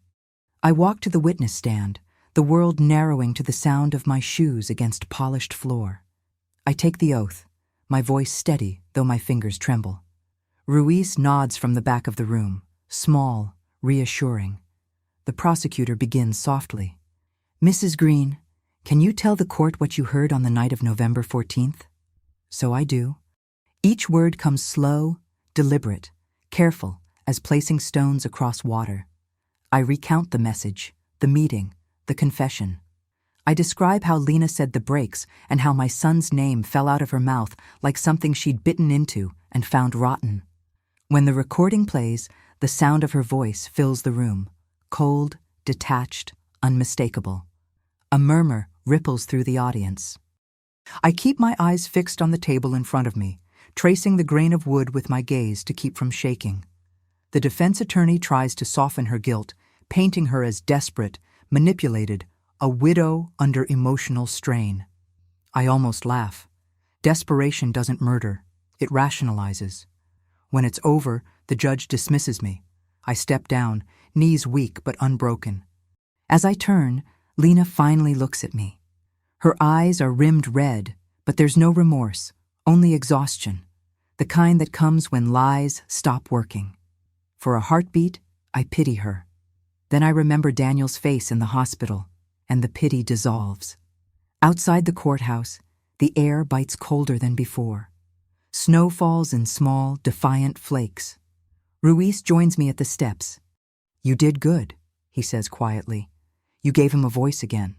I walk to the witness stand, the world narrowing to the sound of my shoes against polished floor. I take the oath, my voice steady, though my fingers tremble. Ruiz nods from the back of the room, small, reassuring. The prosecutor begins softly. Mrs. Green, can you tell the court what you heard on the night of November 14th? So I do. Each word comes slow, deliberate, careful, as placing stones across water. I recount the message, the meeting, the confession. I describe how Lena said the breaks and how my son's name fell out of her mouth like something she'd bitten into and found rotten. When the recording plays, the sound of her voice fills the room, cold, detached, unmistakable. A murmur ripples through the audience. I keep my eyes fixed on the table in front of me, tracing the grain of wood with my gaze to keep from shaking. The defense attorney tries to soften her guilt, painting her as desperate, manipulated, a widow under emotional strain. I almost laugh. Desperation doesn't murder, it rationalizes. When it's over, the judge dismisses me. I step down, knees weak but unbroken. As I turn, Lena finally looks at me. Her eyes are rimmed red, but there's no remorse, only exhaustion, the kind that comes when lies stop working. For a heartbeat, I pity her. Then I remember Daniel's face in the hospital, and the pity dissolves. Outside the courthouse, the air bites colder than before. Snow falls in small, defiant flakes. Ruiz joins me at the steps. "You did good," he says quietly. "You gave him a voice again."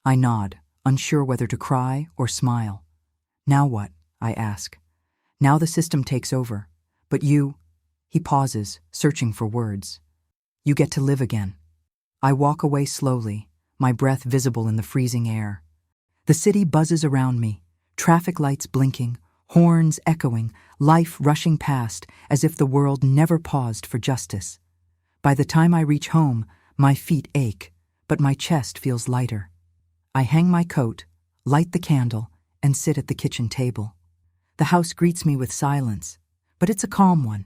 I nod, unsure whether to cry or smile. "Now what?" I ask. "Now the system takes over. But you—" He pauses, searching for words. "You get to live again." I walk away slowly, my breath visible in the freezing air. The city buzzes around me, traffic lights blinking, horns echoing, life rushing past as if the world never paused for justice. By the time I reach home, my feet ache, but my chest feels lighter. I hang my coat, light the candle, and sit at the kitchen table. The house greets me with silence, but it's a calm one.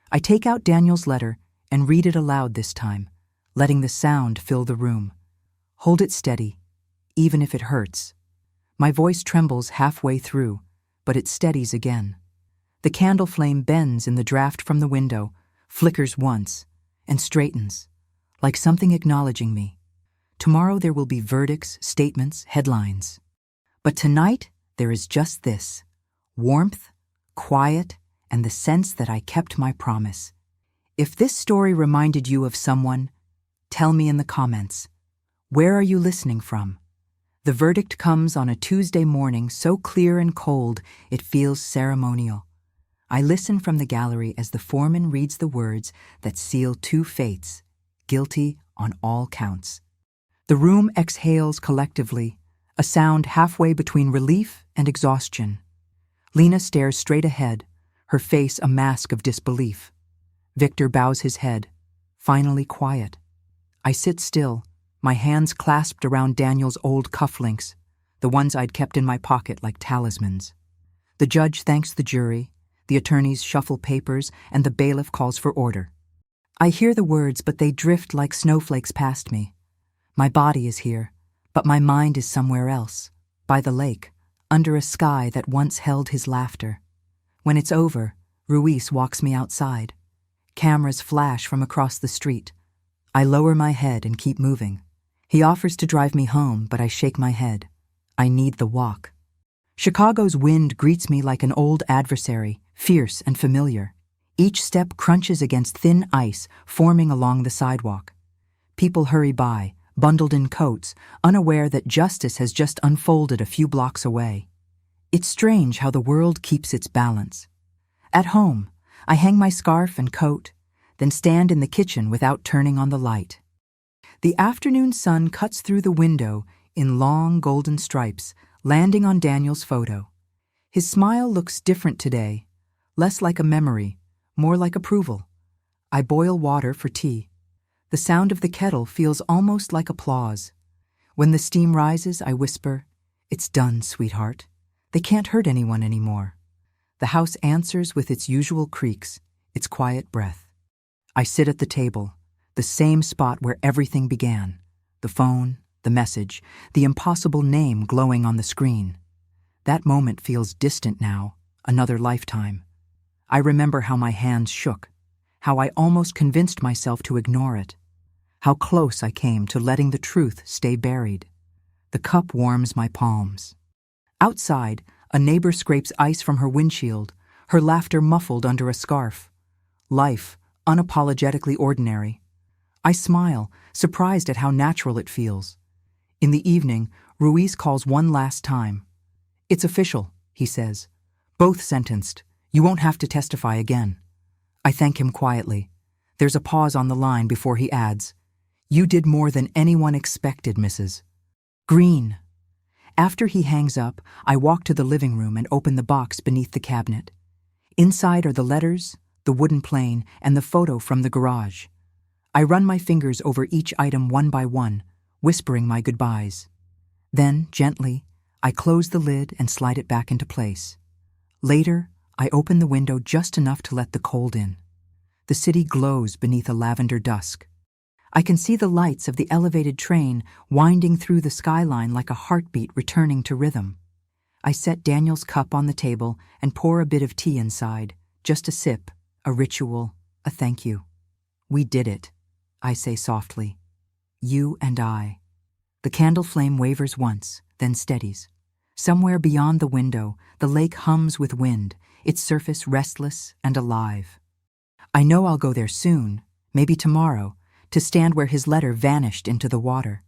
I take out Daniel's letter and read it aloud this time, letting the sound fill the room. Hold it steady, even if it hurts. My voice trembles halfway through, but it steadies again. The candle flame bends in the draft from the window, flickers once, and straightens, like something acknowledging me. Tomorrow there will be verdicts, statements, headlines. But tonight there is just this: warmth, quiet, and the sense that I kept my promise. If this story reminded you of someone, tell me in the comments. Where are you listening from? The verdict comes on a Tuesday morning so clear and cold it feels ceremonial. I listen from the gallery as the foreman reads the words that seal two fates, guilty on all counts. The room exhales collectively, a sound halfway between relief and exhaustion. Lena stares straight ahead, her face a mask of disbelief. Victor bows his head, finally quiet. I sit still, my hands clasped around Daniel's old cufflinks, the ones I'd kept in my pocket like talismans. The judge thanks the jury, the attorneys shuffle papers, and the bailiff calls for order. I hear the words, but they drift like snowflakes past me. My body is here, but my mind is somewhere else, by the lake, under a sky that once held his laughter. When it's over, Ruiz walks me outside. Cameras flash from across the street. I lower my head and keep moving. He offers to drive me home, but I shake my head. I need the walk. Chicago's wind greets me like an old adversary, fierce and familiar. Each step crunches against thin ice forming along the sidewalk. People hurry by, bundled in coats, unaware that justice has just unfolded a few blocks away. It's strange how the world keeps its balance. At home, I hang my scarf and coat, then stand in the kitchen without turning on the light. The afternoon sun cuts through the window in long golden stripes, landing on Daniel's photo. His smile looks different today, less like a memory, more like approval. I boil water for tea. The sound of the kettle feels almost like applause. When the steam rises, I whisper, "It's done, sweetheart. They can't hurt anyone anymore." The house answers with its usual creaks, its quiet breath. I sit at the table, the same spot where everything began. The phone, the message, the impossible name glowing on the screen. That moment feels distant now, another lifetime. I remember how my hands shook, how I almost convinced myself to ignore it, how close I came to letting the truth stay buried. The cup warms my palms. Outside, a neighbor scrapes ice from her windshield, her laughter muffled under a scarf. Life, unapologetically ordinary. I smile, surprised at how natural it feels. In the evening, Ruiz calls one last time. "It's official," he says. "Both sentenced. You won't have to testify again." I thank him quietly. There's a pause on the line before he adds, "You did more than anyone expected, Mrs. Green." After he hangs up, I walk to the living room and open the box beneath the cabinet. Inside are the letters, the wooden plane, and the photo from the garage. I run my fingers over each item one by one, whispering my goodbyes. Then, gently, I close the lid and slide it back into place. Later, I open the window just enough to let the cold in. The city glows beneath a lavender dusk. I can see the lights of the elevated train winding through the skyline like a heartbeat returning to rhythm. I set Daniel's cup on the table and pour a bit of tea inside, just a sip, a ritual, a thank you. "We did it," I say softly. "You and I." The candle flame wavers once, then steadies. Somewhere beyond the window, the lake hums with wind, its surface restless and alive. I know I'll go there soon, maybe tomorrow, to stand where his letter vanished into the water.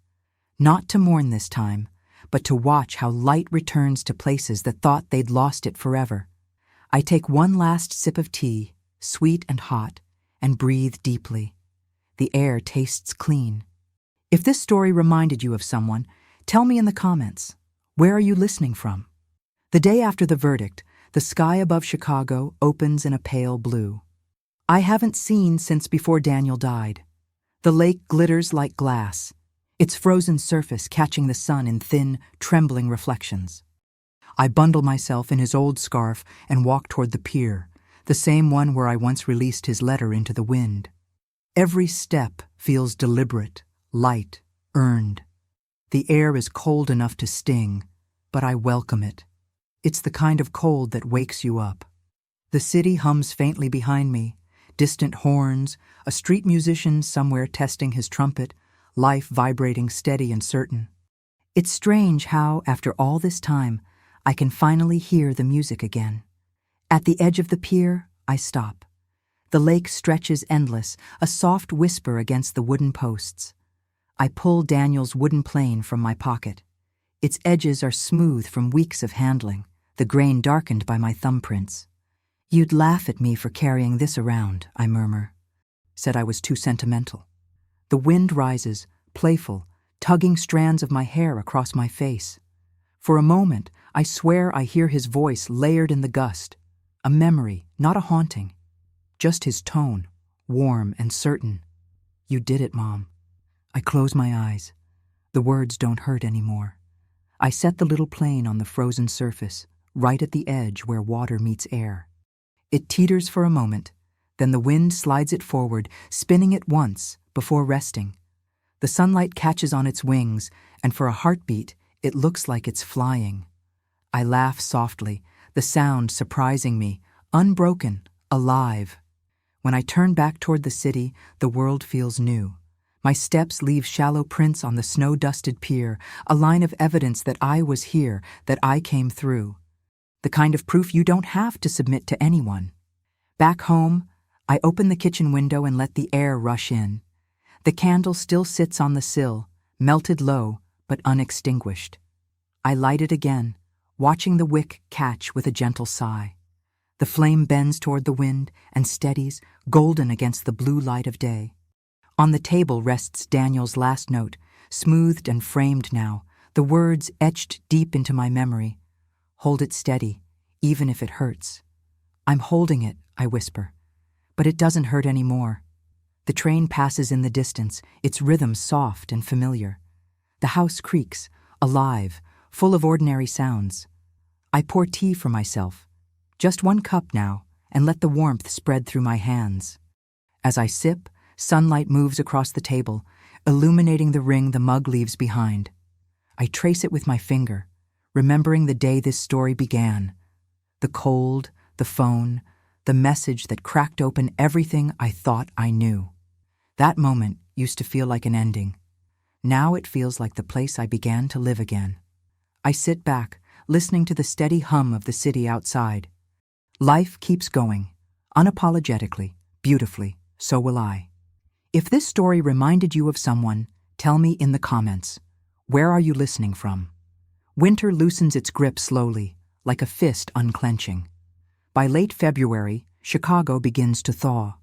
Not to mourn this time, but to watch how light returns to places that thought they'd lost it forever. I take one last sip of tea, sweet and hot, and breathe deeply. The air tastes clean. If this story reminded you of someone, tell me in the comments. Where are you listening from? The day after the verdict, the sky above Chicago opens in a pale blue. I haven't seen since before Daniel died. The lake glitters like glass, its frozen surface catching the sun in thin, trembling reflections. I bundle myself in his old scarf and walk toward the pier, the same one where I once released his letter into the wind. Every step feels deliberate, light, earned. The air is cold enough to sting, but I welcome it. It's the kind of cold that wakes you up. The city hums faintly behind me, distant horns, a street musician somewhere testing his trumpet, life vibrating steady and certain. It's strange how, after all this time, I can finally hear the music again. At the edge of the pier, I stop. The lake stretches endless, a soft whisper against the wooden posts. I pull Daniel's wooden plane from my pocket. Its edges are smooth from weeks of handling, the grain darkened by my thumbprints. "You'd laugh at me for carrying this around," I murmur. Said I was too sentimental. The wind rises, playful, tugging strands of my hair across my face. For a moment, I swear I hear his voice layered in the gust. A memory, not a haunting. Just his tone, warm and certain. "You did it, Mom." I close my eyes. The words don't hurt anymore. I set the little plane on the frozen surface, right at the edge where water meets air. It teeters for a moment, then the wind slides it forward, spinning it once before resting. The sunlight catches on its wings, and for a heartbeat, it looks like it's flying. I laugh softly, the sound surprising me, unbroken, alive. When I turn back toward the city, the world feels new. My steps leave shallow prints on the snow-dusted pier, a line of evidence that I was here, that I came through. The kind of proof you don't have to submit to anyone. Back home, I open the kitchen window and let the air rush in. The candle still sits on the sill, melted low, but unextinguished. I light it again, watching the wick catch with a gentle sigh. The flame bends toward the wind and steadies, golden against the blue light of day. On the table rests Daniel's last note, smoothed and framed now, the words etched deep into my memory. "Hold it steady, even if it hurts." "I'm holding it," I whisper. But it doesn't hurt anymore. The train passes in the distance, its rhythm soft and familiar. The house creaks, alive, full of ordinary sounds. I pour tea for myself, just one cup now, and let the warmth spread through my hands. As I sip, sunlight moves across the table, illuminating the ring the mug leaves behind. I trace it with my finger, remembering the day this story began. The cold, the phone, the message that cracked open everything I thought I knew. That moment used to feel like an ending. Now it feels like the place I began to live again. I sit back, listening to the steady hum of the city outside. Life keeps going, unapologetically, beautifully, so will I. If this story reminded you of someone, tell me in the comments. Where are you listening from? Winter loosens its grip slowly, like a fist unclenching. By late February, Chicago begins to thaw.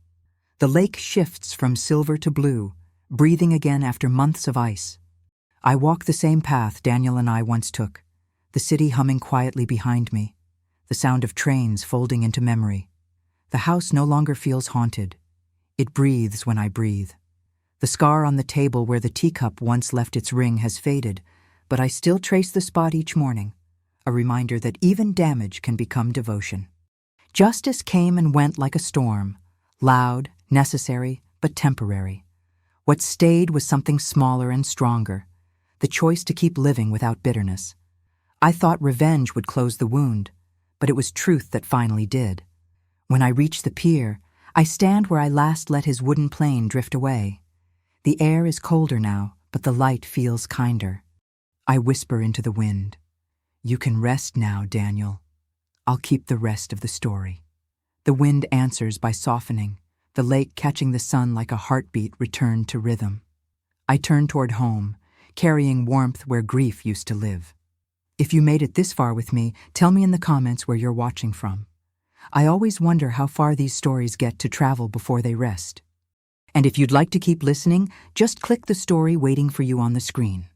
The lake shifts from silver to blue, breathing again after months of ice. I walk the same path Daniel and I once took, the city humming quietly behind me, the sound of trains folding into memory. The house no longer feels haunted. It breathes when I breathe. The scar on the table where the teacup once left its ring has faded, but I still trace the spot each morning, a reminder that even damage can become devotion. Justice came and went like a storm, loud, necessary, but temporary. What stayed was something smaller and stronger, the choice to keep living without bitterness. I thought revenge would close the wound, but it was truth that finally did. When I reach the pier, I stand where I last let his wooden plane drift away. The air is colder now, but the light feels kinder. I whisper into the wind. You can rest now, Daniel. I'll keep the rest of the story. The wind answers by softening. The lake catching the sun like a heartbeat returned to rhythm. I turn toward home, carrying warmth where grief used to live. If you made it this far with me, tell me in the comments where you're watching from. I always wonder how far these stories get to travel before they rest. And if you'd like to keep listening, just click the story waiting for you on the screen.